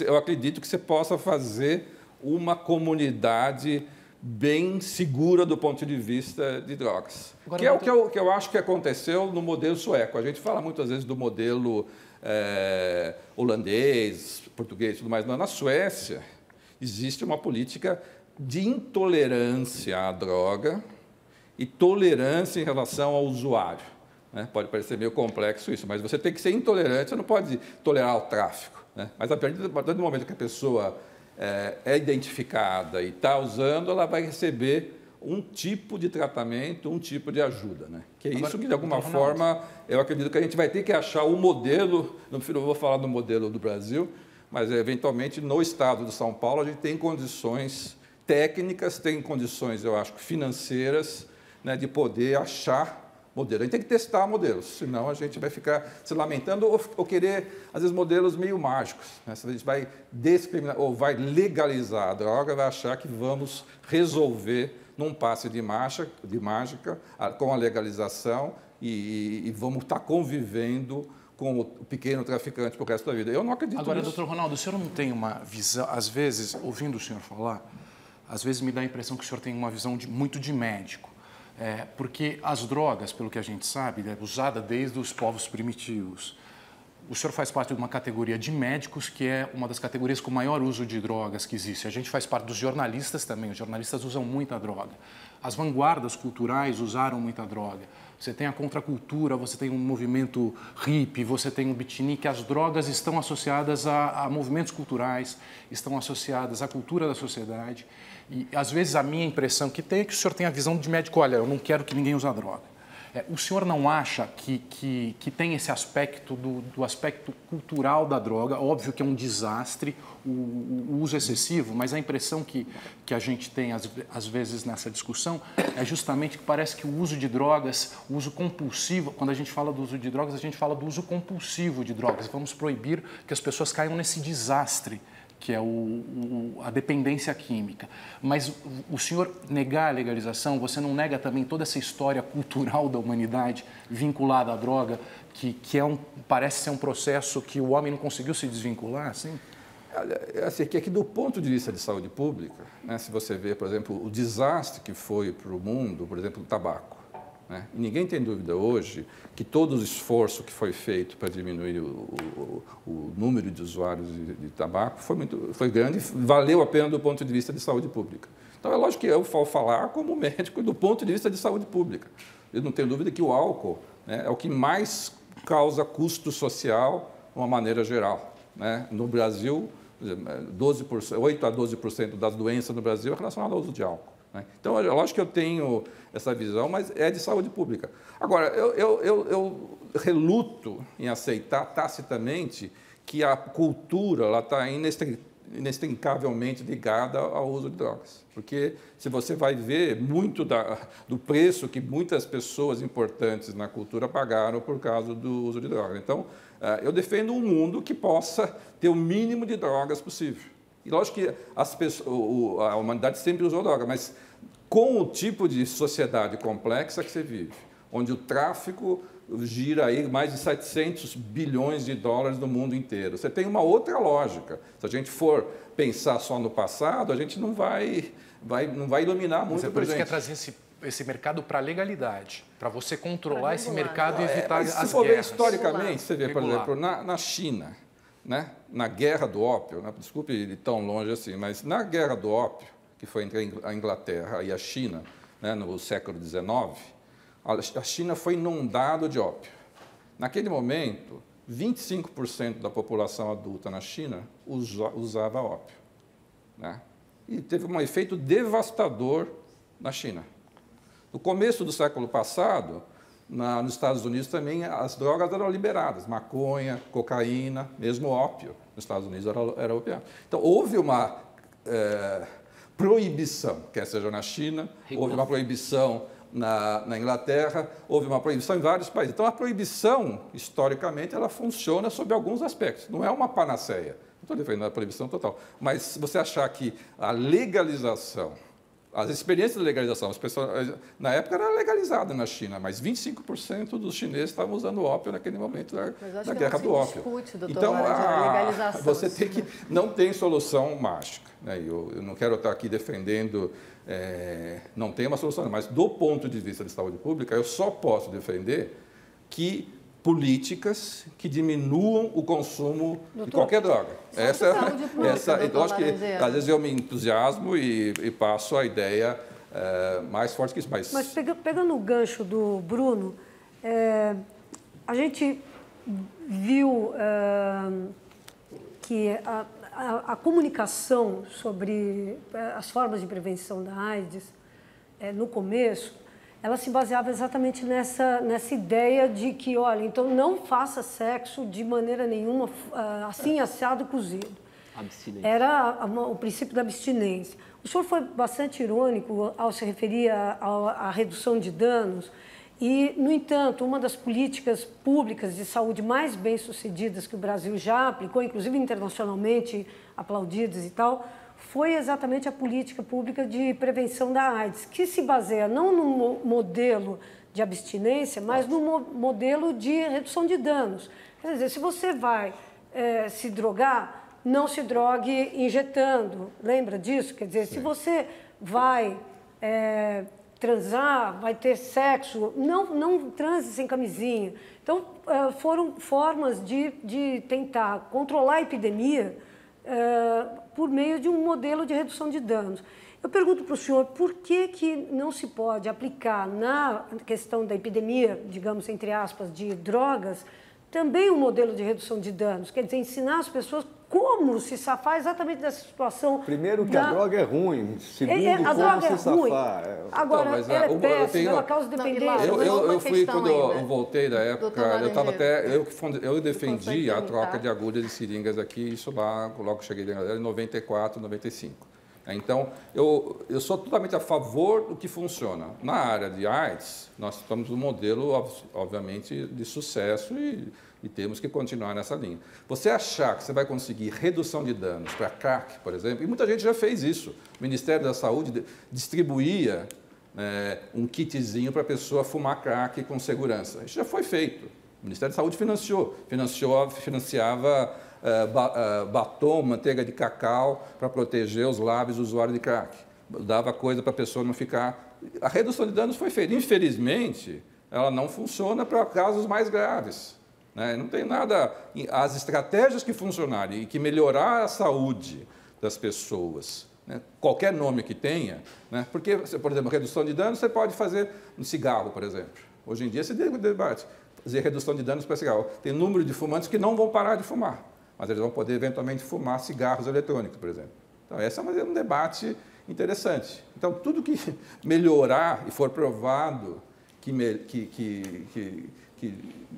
Eu acredito que você possa fazer uma comunidade bem segura do ponto de vista de drogas. Agora, que é o que eu acho que aconteceu no modelo sueco. A gente fala muitas vezes do modelo holandês, português e tudo mais. Mas na Suécia existe uma política de intolerância à droga e tolerância em relação ao usuário, né? Pode parecer meio complexo isso, mas você tem que ser intolerante, você não pode tolerar o tráfico. né? Mas a partir do momento que a pessoa é identificada e está usando, ela vai receber um tipo de tratamento, um tipo de ajuda, né? Que é isso que, de alguma forma, eu acredito que a gente vai ter que achar um modelo, não vou falar do modelo do Brasil, mas, eventualmente, no estado de São Paulo, a gente tem condições técnicas, tem condições, eu acho, financeiras, né, de poder achar modelo. A gente tem que testar modelos, senão a gente vai ficar se lamentando ou querer, às vezes, modelos meio mágicos, né? Se a gente vai discriminar ou vai legalizar a droga, vai achar que vamos resolver num passe de mágica com a legalização e vamos estar convivendo com o pequeno traficante para o resto da vida. Eu não acredito nisso. Agora, doutor Ronaldo, o senhor não tem uma visão, às vezes, ouvindo o senhor falar, às vezes me dá a impressão que o senhor tem uma visão muito de médico. Porque as drogas, pelo que a gente sabe, é usada desde os povos primitivos. O senhor faz parte de uma categoria de médicos que é uma das categorias com maior uso de drogas que existe. A gente faz parte dos jornalistas também. Os jornalistas usam muita droga. As vanguardas culturais usaram muita droga. Você tem a contracultura, você tem um movimento hippie, você tem um beatnik. As drogas estão associadas a movimentos culturais, estão associadas à cultura da sociedade. E, às vezes, a minha impressão que tem é que o senhor tem a visão de médico, olha, eu não quero que ninguém use droga. O senhor não acha que tem esse aspecto do aspecto cultural da droga? Óbvio que é um desastre o uso excessivo, mas a impressão que a gente tem, às vezes, nessa discussão é justamente que parece que o uso de drogas, o uso compulsivo, quando a gente fala do uso de drogas, a gente fala do uso compulsivo de drogas. Vamos proibir que as pessoas caiam nesse desastre que é a dependência química. Mas o senhor negar a legalização, você não nega também toda essa história cultural da humanidade vinculada à droga, que parece ser um processo que o homem não conseguiu se desvincular, assim? Assim, que do ponto de vista de saúde pública, né, se você vê, por exemplo, o desastre que foi para o mundo, por exemplo, o tabaco, né? Ninguém tem dúvida hoje que todo o esforço que foi feito para diminuir o número de usuários de tabaco foi grande e valeu a pena do ponto de vista de saúde pública. Então, é lógico que eu vou falar como médico do ponto de vista de saúde pública. Eu não tenho dúvida que o álcool, né, é o que mais causa custo social de uma maneira geral, né? No Brasil, 8 a 12% das doenças no Brasil é relacionada ao uso de álcool. Então, é lógico que eu tenho essa visão, mas é de saúde pública. Agora, eu reluto em aceitar tacitamente que a cultura está inextricavelmente ligada ao uso de drogas. Porque se você vai ver muito do preço que muitas pessoas importantes na cultura pagaram por causa do uso de drogas. Então, eu defendo um mundo que possa ter o mínimo de drogas possível. E lógico que a humanidade sempre usou droga, mas com o tipo de sociedade complexa que você vive, onde o tráfico gira aí mais de 700 bilhões de dólares no mundo inteiro, você tem uma outra lógica. Se a gente for pensar só no passado, a gente não vai iluminar muito. Mas por isso que quer trazer esse mercado para a legalidade, para você controlar esse mercado e evitar as guerras. Se for ver historicamente, você vê, por exemplo, na China, né? Na Guerra do Ópio, né? Desculpe ir tão longe assim, mas na Guerra do Ópio, que foi entre a Inglaterra e a China, né, no século XIX, a China foi inundada de ópio. Naquele momento, 25% da população adulta na China usava ópio, né? E teve um efeito devastador na China. No começo do século passado, nos Estados Unidos também as drogas eram liberadas, maconha, cocaína, mesmo ópio. Nos Estados Unidos era opiado. Então, houve uma proibição, quer seja na China, houve uma proibição na Inglaterra, houve uma proibição em vários países. Então, a proibição, historicamente, ela funciona sob alguns aspectos. Não é uma panaceia. Não estou defendendo a proibição total. Mas, se você achar que a legalização, as experiências de legalização, as pessoas, na época era legalizada na China, mas 25% dos chineses estavam usando ópio naquele momento da guerra do ópio. Então, você tem que não tem solução mágica, né? Eu não quero estar aqui defendendo, não tem uma solução, mas do ponto de vista de saúde pública, eu só posso defender que políticas que diminuam o consumo de qualquer droga. Lógico que às vezes eu me entusiasmo e passo a ideia mais forte que isso. Mas pegando o gancho do Bruno, a gente viu que a comunicação sobre as formas de prevenção da AIDS, no começo, ela se baseava exatamente nessa ideia de que, olha, então não faça sexo de maneira nenhuma, assim, assado, cozido. Abstinência. Era o princípio da abstinência. O senhor foi bastante irônico ao se referir à redução de danos e, no entanto, uma das políticas públicas de saúde mais bem-sucedidas que o Brasil já aplicou, inclusive internacionalmente aplaudidas e tal, foi exatamente a política pública de prevenção da AIDS, que se baseia não no modelo de abstinência, mas no modelo de redução de danos. Quer dizer, se você vai se drogar, não se drogue injetando, lembra disso? Quer dizer, se você vai transar, vai ter sexo, não transe sem camisinha. Então, foram formas de tentar controlar a epidemia por meio de um modelo de redução de danos. Eu pergunto para o senhor, por que não se pode aplicar na questão da epidemia, digamos, entre aspas, de drogas, também um modelo de redução de danos? Quer dizer, ensinar as pessoas como se safar exatamente dessa situação. Primeiro que a droga é ruim, segundo a droga como se safar. Agora, mas, ela é péssima, ela causa dependência. Eu fui, quando eu voltei da época, eu defendi a troca de agulhas de seringas aqui, isso lá, logo que cheguei em 94, 95. Então, eu sou totalmente a favor do que funciona. Na área de AIDS, nós estamos num modelo, obviamente, de sucesso e temos que continuar nessa linha. Você achar que você vai conseguir redução de danos para crack, por exemplo, e muita gente já fez isso. O Ministério da Saúde distribuía um kitzinho para a pessoa fumar crack com segurança. Isso já foi feito. O Ministério da Saúde financiava batom, manteiga de cacau para proteger os lábios do usuário de crack. Dava coisa para a pessoa não ficar... A redução de danos foi feita. Infelizmente, ela não funciona para casos mais graves. Não tem nada... As estratégias que funcionarem e que melhorar a saúde das pessoas, qualquer nome que tenha, porque, por exemplo, redução de danos você pode fazer no cigarro, por exemplo. Hoje em dia se debate fazer redução de danos para cigarro. Tem número de fumantes que não vão parar de fumar, mas eles vão poder eventualmente fumar cigarros eletrônicos, por exemplo. Então, esse é um debate interessante. Então, tudo que melhorar e for provado que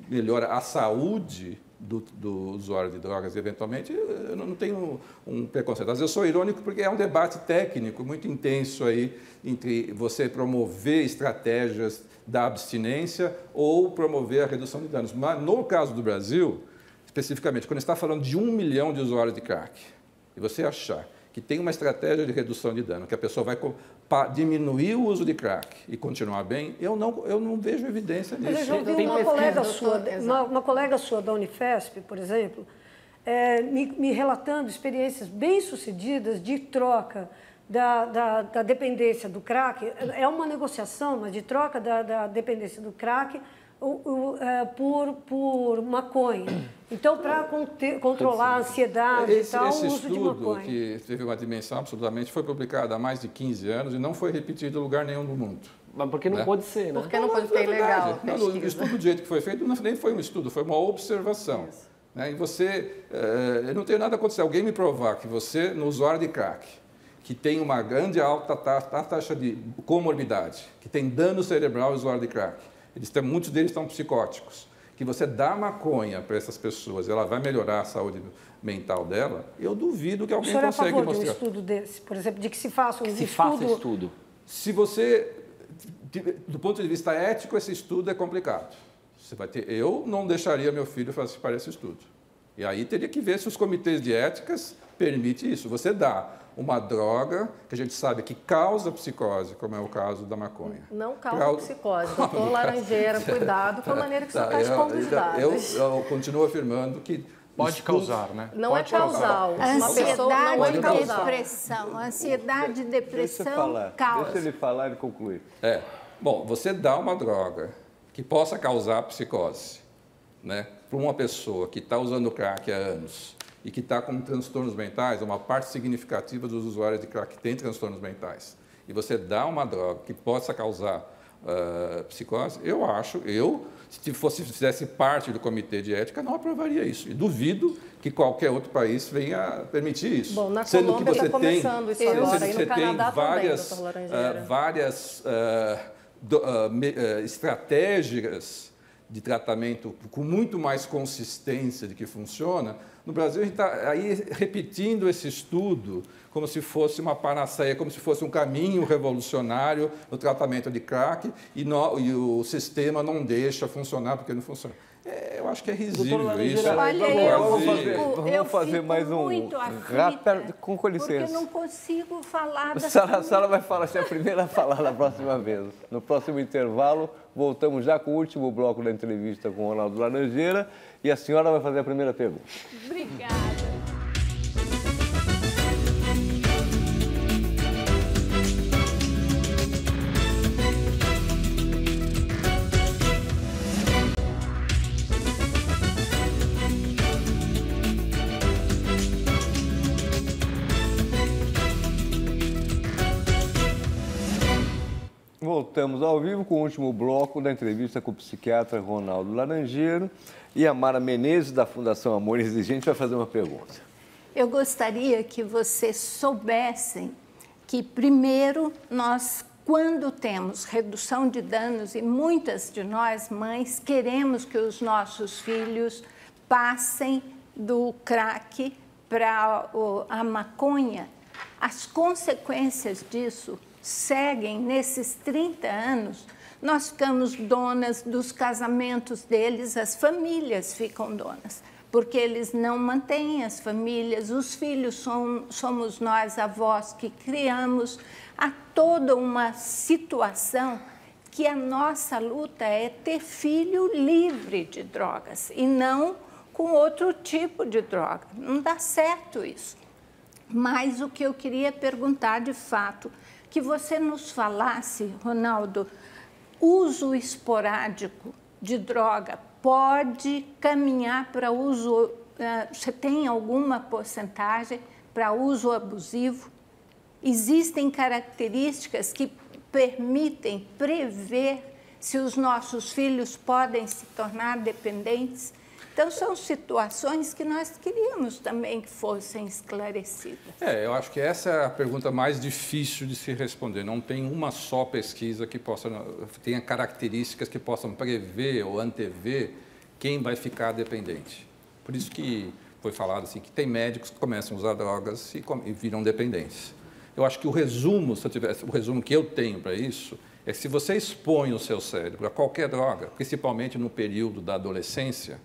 melhora a saúde do usuário de drogas, eventualmente, eu não tenho um preconceito. Às vezes eu sou irônico porque é um debate técnico muito intenso aí entre você promover estratégias da abstinência ou promover a redução de danos. Mas, no caso do Brasil, especificamente, quando está falando de 1 milhão de usuários de crack, e você achar que tem uma estratégia de redução de dano, que a pessoa vai diminuir o uso de crack e continuar bem, eu não vejo evidência disso. Mas eu já ouvi uma colega sua da Unifesp, por exemplo, me relatando experiências bem-sucedidas de troca da dependência do crack. É uma negociação, mas de troca da dependência do crack por maconha. Então, para controlar a ansiedade e tal, o uso de maconha. Esse estudo, que teve uma dimensão absolutamente, foi publicado há mais de 15 anos e não foi repetido em lugar nenhum do mundo. Mas porque não pode ser, né? Porque não pode ser ilegal. O estudo do jeito que foi feito nem foi um estudo, foi uma observação. E eu não tenho nada a acontecer. Alguém me provar que você, no usuário de crack, que tem uma grande alta taxa de comorbidade, que tem dano cerebral ao usuário de crack, muitos deles estão psicóticos, que você dá maconha para essas pessoas, ela vai melhorar a saúde mental dela, eu duvido que alguém consegue mostrar. O senhor é a favor de um estudo desse, por exemplo, de que se faça um estudo? Faça estudo. Se você, do ponto de vista ético, esse estudo é complicado. Eu não deixaria meu filho participar desse estudo. E aí teria que ver se os comitês de éticas permitem isso. Você dá uma droga que a gente sabe que causa psicose, como é o caso da maconha. Não causa psicose. Doutor Laranjeira, cuidado com a maneira que o senhor está expondo os dados. Eu continuo afirmando que... Pode causar, né? Não é causal. Ansiedade e depressão. Ansiedade e depressão causa. Deixa ele falar e concluir. Bom, você dá uma droga que possa causar psicose, para uma pessoa que está usando crack há anos e que está com transtornos mentais, uma parte significativa dos usuários de crack tem transtornos mentais, e você dá uma droga que possa causar psicose, se fizesse parte do comitê de ética, não aprovaria isso. E duvido que qualquer outro país venha permitir isso. Bom, na Colômbia está começando isso agora, e no Canadá também, doutor Laranjeira. Várias estratégias de tratamento com muito mais consistência de que funciona. No Brasil, a gente está aí repetindo esse estudo como se fosse uma panaceia, como se fosse um caminho revolucionário no tratamento de crack e o sistema não deixa funcionar porque não funciona. Eu acho que é risível isso. Olha, vamos fazer mais um rápido, com licença. Porque eu não consigo falar da A Sara vai falar, ser a primeira a falar na próxima vez. No próximo intervalo, voltamos já com o último bloco da entrevista com o Ronaldo Laranjeira e a senhora vai fazer a primeira pergunta. Obrigada. Voltamos ao vivo com o último bloco da entrevista com o psiquiatra Ronaldo Laranjeira e a Mara Menezes, da Fundação Amor Exigente, vai fazer uma pergunta. Eu gostaria que vocês soubessem que, primeiro, nós, quando temos redução de danos, e muitas de nós, mães, queremos que os nossos filhos passem do crack para a maconha, as consequências disso seguem nesses 30 anos, nós ficamos donas dos casamentos deles, as famílias ficam donas, porque eles não mantêm as famílias, os filhos somos nós, avós, que criamos. Há toda uma situação que a nossa luta é ter filho livre de drogas e não com outro tipo de droga. Não dá certo isso. Mas o que eu queria perguntar de fato, que você nos falasse, Ronaldo, uso esporádico de droga pode caminhar para uso, você tem alguma porcentagem para uso abusivo? Existem características que permitem prever se os nossos filhos podem se tornar dependentes? Então, são situações que nós queríamos também que fossem esclarecidas. Eu acho que essa é a pergunta mais difícil de se responder. Não tem uma só pesquisa que tenha características que possam prever ou antever quem vai ficar dependente. Por isso que foi falado assim, que tem médicos que começam a usar drogas e viram dependentes. Eu acho que o resumo que eu tenho para isso, é que se você expõe o seu cérebro a qualquer droga, principalmente no período da adolescência,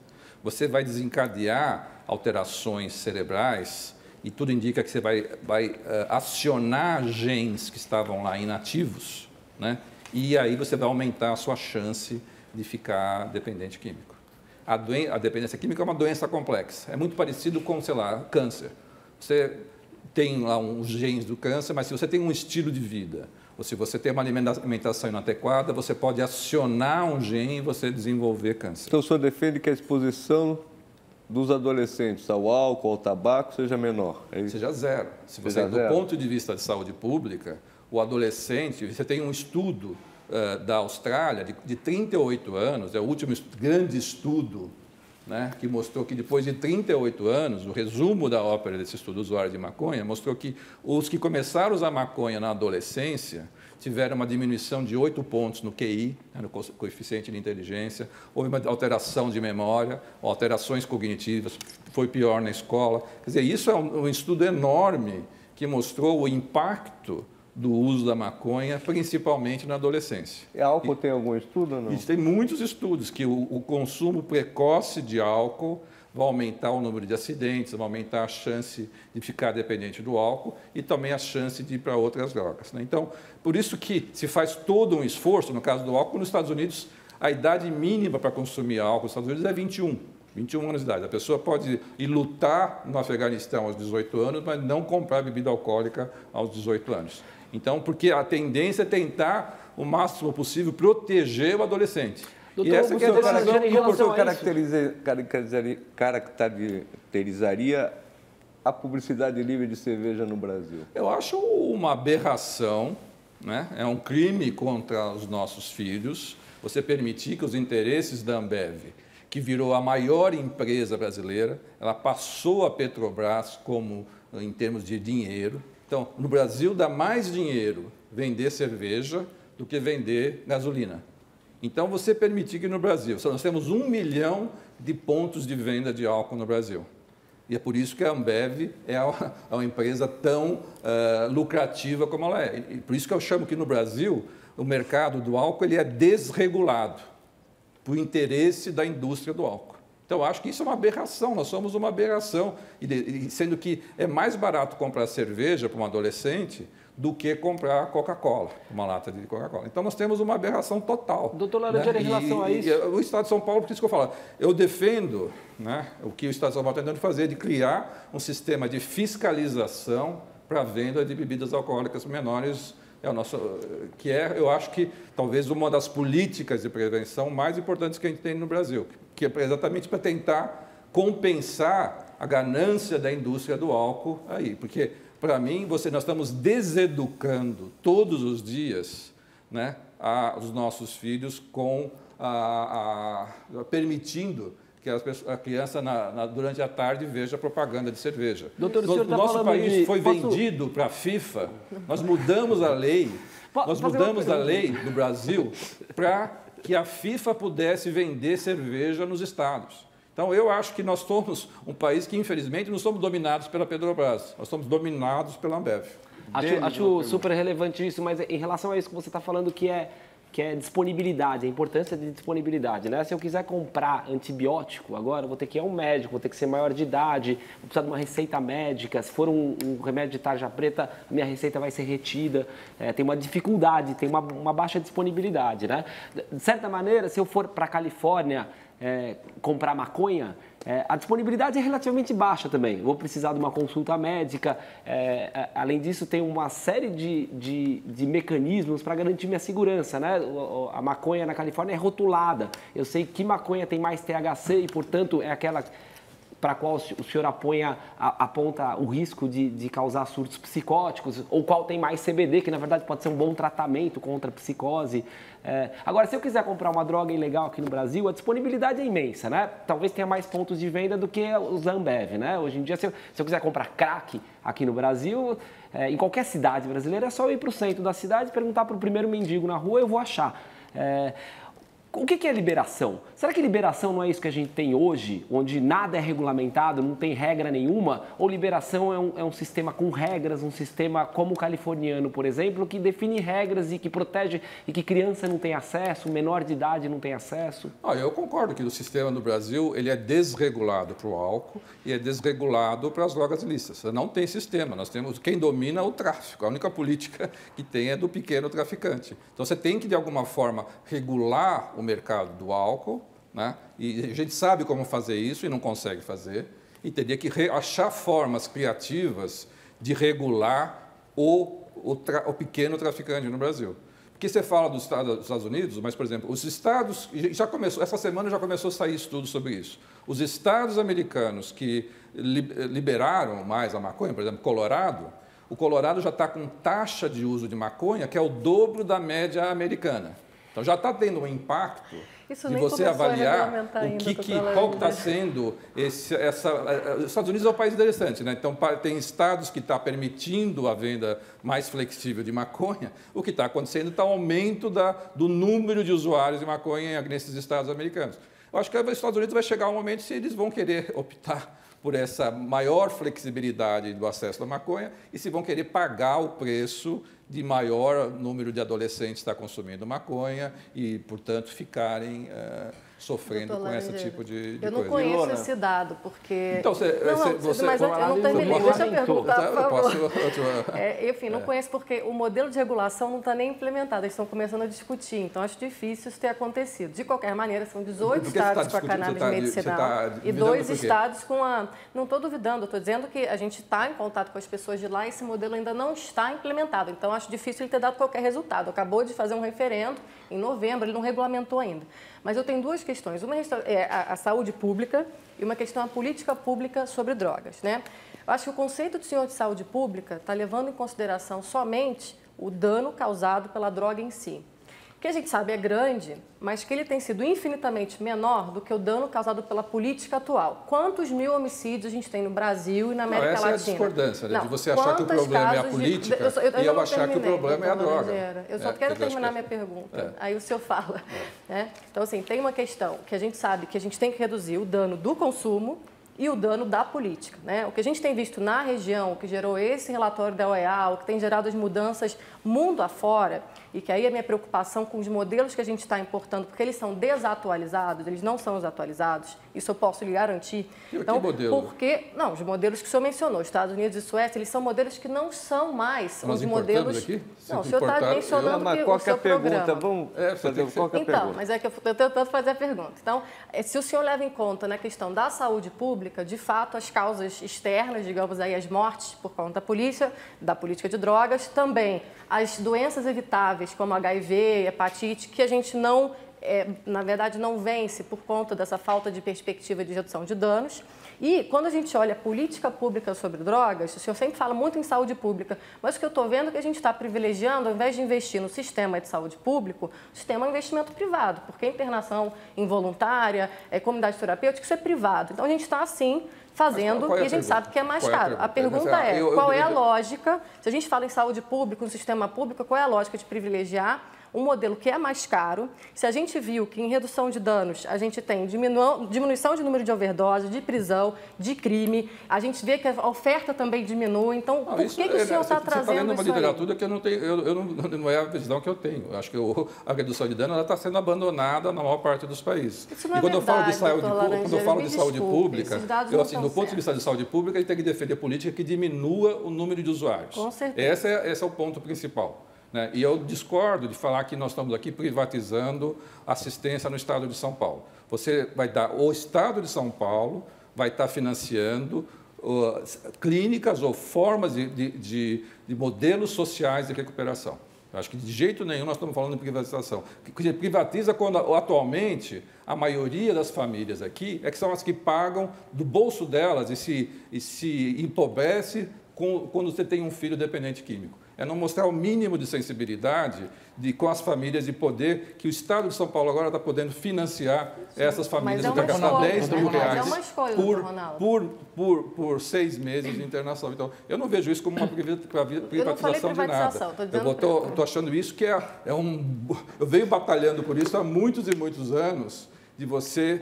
você vai desencadear alterações cerebrais e tudo indica que você vai acionar genes que estavam lá inativos, né? E aí você vai aumentar a sua chance de ficar dependente químico. A dependência química é uma doença complexa, é muito parecido com, sei lá, câncer. Você tem lá uns genes do câncer, mas se você tem um estilo de vida, ou se você tem uma alimentação inadequada, você pode acionar um gene e você desenvolver câncer. Então, o senhor defende que a exposição dos adolescentes ao álcool, ao tabaco, seja menor? Seja zero. Se você, do ponto de vista de saúde pública, o adolescente, você tem um estudo da Austrália de 38 anos, é o último grande estudo, né, que mostrou que depois de 38 anos, o resumo da ópera desse estudo usuário de maconha, mostrou que os que começaram a usar maconha na adolescência tiveram uma diminuição de 8 pontos no QI, no coeficiente de inteligência, houve uma alteração de memória, alterações cognitivas, foi pior na escola. Quer dizer, isso é um estudo enorme que mostrou o impacto do uso da maconha, principalmente na adolescência. E álcool tem algum estudo ou não? Tem muitos estudos que o consumo precoce de álcool vai aumentar o número de acidentes, vai aumentar a chance de ficar dependente do álcool e também a chance de ir para outras drogas, né? Então, por isso que se faz todo um esforço, no caso do álcool, nos Estados Unidos, a idade mínima para consumir álcool nos Estados Unidos é 21 anos de idade. A pessoa pode ir lutar no Afeganistão aos 18 anos, mas não comprar bebida alcoólica aos 18 anos. Então, porque a tendência é tentar, o máximo possível, proteger o adolescente. Doutor, e essa que é a decisão que o senhor caracterizaria a publicidade livre de cerveja no Brasil? Eu acho uma aberração, né? É um crime contra os nossos filhos você permitir que os interesses da Ambev, que virou a maior empresa brasileira, ela passou a Petrobras como em termos de dinheiro. Então, no Brasil dá mais dinheiro vender cerveja do que vender gasolina. Então, você permitir que no Brasil, nós temos 1 milhão de pontos de venda de álcool no Brasil. E é por isso que a Ambev é uma empresa tão lucrativa como ela é. E por isso que eu chamo que no Brasil o mercado do álcool ele é desregulado por interesse da indústria do álcool. Então, eu acho que isso é uma aberração, nós somos uma aberração, sendo que é mais barato comprar cerveja para um adolescente do que comprar Coca-Cola, uma lata de Coca-Cola. Então, nós temos uma aberração total. Doutor Laranjeira, em relação a isso... o Estado de São Paulo, por isso que eu falo, eu defendo, né, o que o Estado de São Paulo está tentando fazer, de criar um sistema de fiscalização para a venda de bebidas alcoólicas menores, eu acho que talvez uma das políticas de prevenção mais importantes que a gente tem no Brasil, que é exatamente para tentar compensar a ganância da indústria do álcool aí, porque para mim nós estamos deseducando todos os dias, né, os nossos filhos permitindo que a criança, durante a tarde, veja propaganda de cerveja. Doutor, o nosso país foi vendido para a FIFA, nós mudamos a lei, do Brasil para que a FIFA pudesse vender cerveja nos estados. Então, eu acho que nós somos um país que, infelizmente, não somos dominados pela Petrobras, nós somos dominados pela Ambev. Acho super relevante isso, mas em relação a isso que você está falando, que é disponibilidade, a importância de disponibilidade, né? Se eu quiser comprar antibiótico agora, eu vou ter que ir a um médico, vou ter que ser maior de idade, vou precisar de uma receita médica, se for um remédio de tarja preta, a minha receita vai ser retida, tem uma dificuldade, tem uma baixa disponibilidade, né? De certa maneira, se eu for para a Califórnia comprar maconha, a disponibilidade é relativamente baixa também. Eu vou precisar de uma consulta médica. Além disso, tem uma série de mecanismos para garantir minha segurança, né? A maconha na Califórnia é rotulada. Eu sei que maconha tem mais THC e, portanto, é aquela para a qual o senhor aponta o risco de causar surtos psicóticos, ou qual tem mais CBD, que na verdade pode ser um bom tratamento contra a psicose. Agora, se eu quiser comprar uma droga ilegal aqui no Brasil, a disponibilidade é imensa, né? Talvez tenha mais pontos de venda do que os Ambev, né? Hoje em dia, se eu quiser comprar crack aqui no Brasil, em qualquer cidade brasileira, é só eu ir para o centro da cidade e perguntar para o primeiro mendigo na rua, eu vou achar. O que é liberação? Será que liberação não é isso que a gente tem hoje, onde nada é regulamentado, não tem regra nenhuma? Ou liberação é um sistema com regras, um sistema como o californiano, por exemplo, que define regras e que protege e que criança não tem acesso, menor de idade não tem acesso? Eu concordo que o sistema no Brasil ele é desregulado para o álcool e é desregulado para as drogas ilícitas. Não tem sistema, nós temos quem domina o tráfico. A única política que tem é do pequeno traficante. Então você tem que, de alguma forma, regular o mercado do álcool, né? E a gente sabe como fazer isso e não consegue fazer, e teria que achar formas criativas de regular o pequeno traficante no Brasil. Porque você fala dos Estados Unidos, mas, por exemplo, os estados, essa semana já começou a sair estudo sobre isso, os estados americanos que liberaram mais a maconha, por exemplo, o Colorado já está com taxa de uso de maconha que é o dobro da média americana. Então, já está tendo um impacto de você avaliar qual está sendo os Estados Unidos é um país interessante, né? Então, tem estados que estão permitindo a venda mais flexível de maconha. O que está acontecendo está o aumento do número de usuários de maconha nesses estados americanos. Eu acho que os Estados Unidos vai chegar um momento se eles vão querer optar por essa maior flexibilidade do acesso à maconha e se vão querer pagar o preço de maior número de adolescentes estar consumindo maconha e, portanto, ficarem sofrendo com esse tipo de coisa. Eu não conheço esse dado, porque... Então, mas eu não terminei, deixa eu perguntar, por favor. Enfim, não conheço porque o modelo de regulação não está nem implementado, eles estão começando a discutir, então acho difícil isso ter acontecido. De qualquer maneira, são 18 estados com a cannabis medicinal e 2 estados com a... Não estou duvidando, estou dizendo que a gente está em contato com as pessoas de lá e esse modelo ainda não está implementado, então acho difícil ele ter dado qualquer resultado. Acabou de fazer um referendo em novembro, ele não regulamentou ainda. Mas eu tenho duas questões. Uma é a saúde pública e uma questão é a política pública sobre drogas, né? Eu acho que o conceito do senhor de saúde pública está levando em consideração somente o dano causado pela droga em si. Que a gente sabe é grande, mas que ele tem sido infinitamente menor do que o dano causado pela política atual. Quantos mil homicídios a gente tem no Brasil e na América Latina? Essa é a discordância, né? De você achar que o problema é a política e eu achar que o problema é a droga. Eu só quero terminar minha pergunta, aí o senhor fala. Então, assim, tem uma questão que a gente sabe que a gente tem que reduzir o dano do consumo e o dano da política. O que a gente tem visto na região, o que gerou esse relatório da OEA, o que tem gerado as mudanças mundo afora, e que aí a minha preocupação com os modelos que a gente está importando, porque eles são desatualizados, eles não são os atualizados, isso eu posso lhe garantir. Então, que modelo? Porque, não, os modelos que o senhor mencionou, Estados Unidos e Suécia, eles são modelos que não são mais os modelos... Aqui? Não, o senhor está mencionando que o seu programa... Vamos fazer qualquer pergunta. Então, mas é que eu estou tentando fazer a pergunta. Então, se o senhor leva em conta na questão da saúde pública, de fato, as causas externas, digamos aí, as mortes por conta da política de drogas, também as doenças evitáveis, como HIV, hepatite, que a gente não, na verdade, não vence por conta dessa falta de perspectiva de redução de danos. E quando a gente olha a política pública sobre drogas, o senhor sempre fala muito em saúde pública, mas o que eu estou vendo é que a gente está privilegiando, ao invés de investir no sistema de saúde público, o sistema é um investimento privado, porque internação involuntária, comunidade terapêutica, isso é privado. Então, a gente está, assim, fazendo e a gente sabe que é mais caro. A pergunta é, qual é a lógica, se a gente fala em saúde pública, no sistema público, qual é a lógica de privilegiar um modelo que é mais caro? Se a gente viu que em redução de danos a gente tem diminuição de número de overdose, de prisão, de crime, a gente vê que a oferta também diminui, então por que o senhor está trazendo isso? Você está lendo uma literatura que eu não tenho, não é a visão que eu tenho. Eu acho que a redução de danos está sendo abandonada na maior parte dos países. Isso não é verdade, quando eu falo de saúde pública, do ponto de vista de saúde pública, a gente tem que defender política que diminua o número de usuários. Com certeza. Esse é o ponto principal. E eu discordo de falar que nós estamos aqui privatizando assistência no Estado de São Paulo. O Estado de São Paulo vai estar financiando clínicas ou formas de modelos sociais de recuperação. Eu acho que de jeito nenhum nós estamos falando de privatização. Privatiza quando, atualmente, a maioria das famílias aqui são as que pagam do bolso delas e se empobrece quando você tem um filho dependente químico. É não mostrar o mínimo de sensibilidade com as famílias de poder que o Estado de São Paulo agora está podendo financiar essas famílias e gastar 10 mil reais por 6 meses de internação. Então, eu não vejo isso como uma privatização de nada. Eu estou achando isso que eu venho batalhando por isso há muitos e muitos anos, de você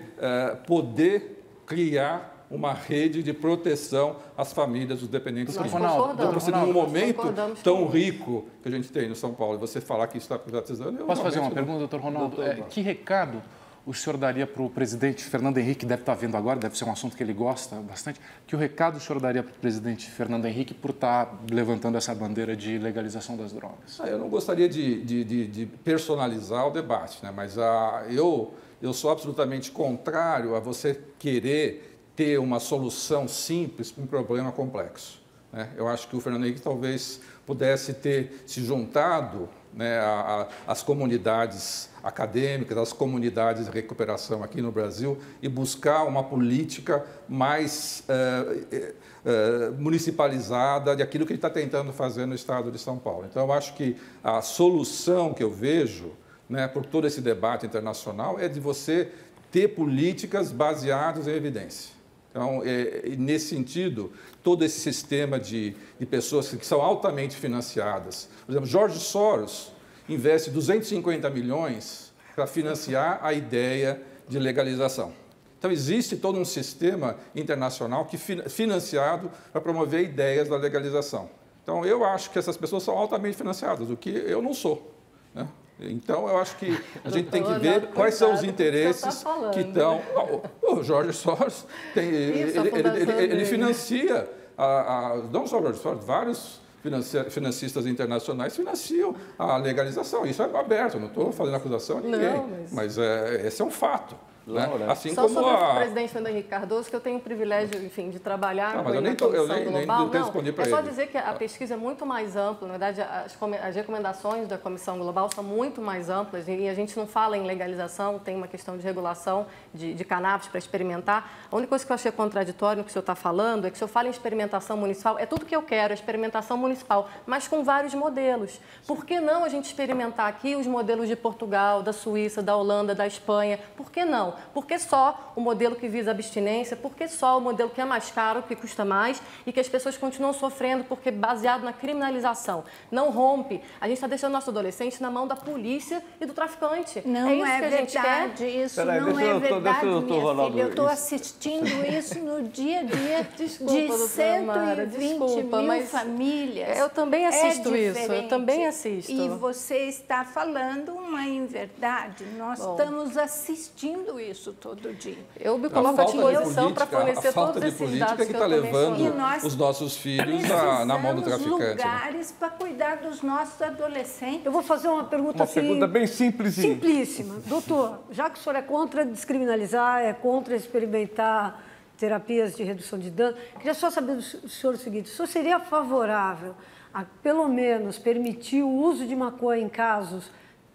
poder criar uma rede de proteção às famílias dos dependentes químicos. Então, você, num momento tão rico que a gente tem no São Paulo, e você falar que isso está privatizando... Posso fazer uma pergunta, doutor Ronaldo? Que recado o senhor daria para o presidente Fernando Henrique, que deve estar vendo agora, deve ser um assunto que ele gosta bastante, que recado o senhor daria para o presidente Fernando Henrique por estar levantando essa bandeira de legalização das drogas? Eu não gostaria de personalizar o debate, mas eu sou absolutamente contrário a você querer ter uma solução simples para um problema complexo. Eu acho que o Fernando Henrique talvez pudesse ter se juntado às comunidades acadêmicas, às comunidades de recuperação aqui no Brasil e buscar uma política mais municipalizada daquilo que ele está tentando fazer no Estado de São Paulo. Então, eu acho que a solução que eu vejo, por todo esse debate internacional, é de você ter políticas baseadas em evidência. Então, nesse sentido, todo esse sistema de pessoas que são altamente financiadas. Por exemplo, George Soros investe 250 milhões para financiar a ideia de legalização. Então, existe todo um sistema internacional financiado para promover ideias da legalização. Então, eu acho que essas pessoas são altamente financiadas, o que eu não sou. Então, eu acho que a gente tem que ver quais são os interesses que estão... O George Soros, ele financia, não só o George Soros, vários financistas internacionais financiam a legalização. Isso é aberto, eu não estou fazendo acusação a ninguém, mas esse é um fato. Né? Assim só como sobre o presidente Fernando Henrique Cardoso, que eu tenho o privilégio, enfim, de trabalhar com ele na Comissão Global. É só dizer que a pesquisa é muito mais ampla. Na verdade, as recomendações da Comissão Global são muito mais amplas e a gente não fala em legalização, tem uma questão de regulação de cannabis para experimentar. A única coisa que eu achei contraditório no que o senhor está falando é que se eu falo em experimentação municipal, é tudo que eu quero, é experimentação municipal, mas com vários modelos. Por que não a gente experimentar aqui os modelos de Portugal, da Suíça, da Holanda, da Espanha? Por que não? Por que só o modelo que visa abstinência? Por que só o modelo que é mais caro, que custa mais e que as pessoas continuam sofrendo porque é baseado na criminalização? Não rompe. A gente está deixando nosso adolescente na mão da polícia e do traficante. Não é isso é que a gente verdade, quer? isso não é verdade, minha filha. Eu estou assistindo isso no dia a dia de 120 mil famílias. Eu também assisto isso, eu também assisto. E você está falando uma inverdade. Nós estamos assistindo isso todo dia. Eu me coloco à disposição para fornecer todos esses dados que está levando os nossos filhos na mão do traficante. Lugares para cuidar dos nossos adolescentes. Eu vou fazer uma pergunta pergunta bem simples. Simplíssima. Doutor, já que o senhor é contra descriminalizar, é contra experimentar terapias de redução de dano, queria só saber do senhor o seguinte: o senhor seria favorável a, pelo menos, permitir o uso de maconha em casos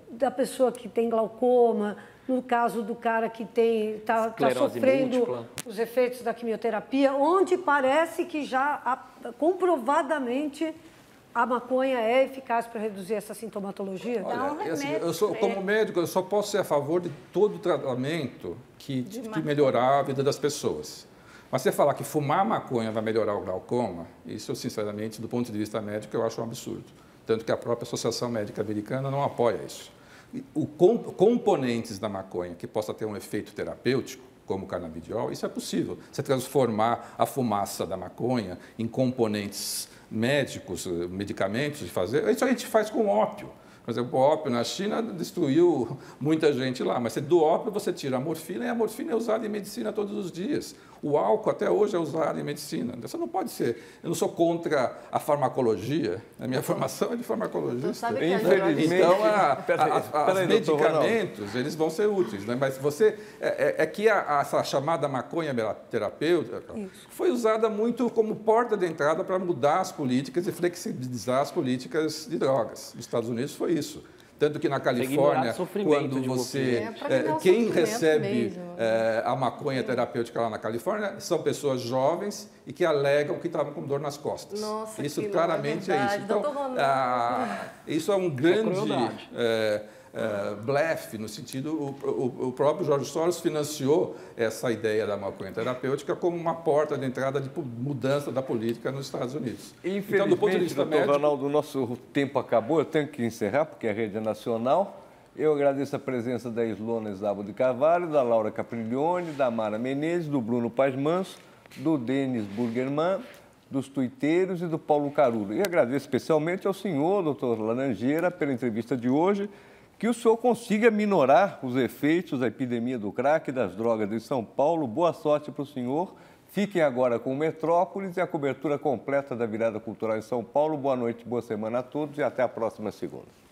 da pessoa que tem glaucoma, no caso do cara que está sofrendo múltipla, os efeitos da quimioterapia, onde parece que já comprovadamente a maconha é eficaz para reduzir essa sintomatologia? Olha, como médico, eu só posso ser a favor de todo tratamento que melhorar a vida das pessoas. Mas você falar que fumar maconha vai melhorar o glaucoma, isso, sinceramente, do ponto de vista médico, eu acho um absurdo. Tanto que a própria Associação Médica Americana não apoia isso. Componentes da maconha que possa ter um efeito terapêutico, como o canabidiol, isso é possível. Você transformar a fumaça da maconha em componentes médicos, medicamentos, isso a gente faz com ópio. Por exemplo, o ópio na China destruiu muita gente lá, mas do ópio você tira a morfina e a morfina é usada em medicina todos os dias. O álcool até hoje é usado em medicina. Isso não pode ser. Eu não sou contra a farmacologia, a minha formação é de farmacologista. Então, os medicamentos, eles vão ser úteis, né? Mas essa chamada maconha terapêutica foi usada muito como porta de entrada para mudar as políticas e flexibilizar as políticas de drogas. Nos Estados Unidos foi isso. Tanto que na Califórnia, quando você... quem recebe a maconha terapêutica lá na Califórnia são pessoas jovens e que alegam que estavam com dor nas costas. Nossa, isso claramente é isso. Então, isso é um grande blefe, no sentido... O próprio George Soros financiou essa ideia da maconha terapêutica como uma porta de entrada de mudança da política nos Estados Unidos. Infelizmente, então, do ponto de vista médico, Ronaldo, o nosso tempo acabou, eu tenho que encerrar, porque a rede é nacional. Eu agradeço a presença da Ilona Szabo de Carvalho, da Laura Capriglione, da Mara Menezes, do Bruno Paz Manso, do Denis Burgerman, dos tuiteiros e do Paulo Carulo. E agradeço especialmente ao senhor, doutor Laranjeira, pela entrevista de hoje, que o senhor consiga minorar os efeitos da epidemia do crack e das drogas em São Paulo. Boa sorte para o senhor. Fiquem agora com o Metrópolis e a cobertura completa da virada cultural em São Paulo. Boa noite, boa semana a todos e até a próxima segunda.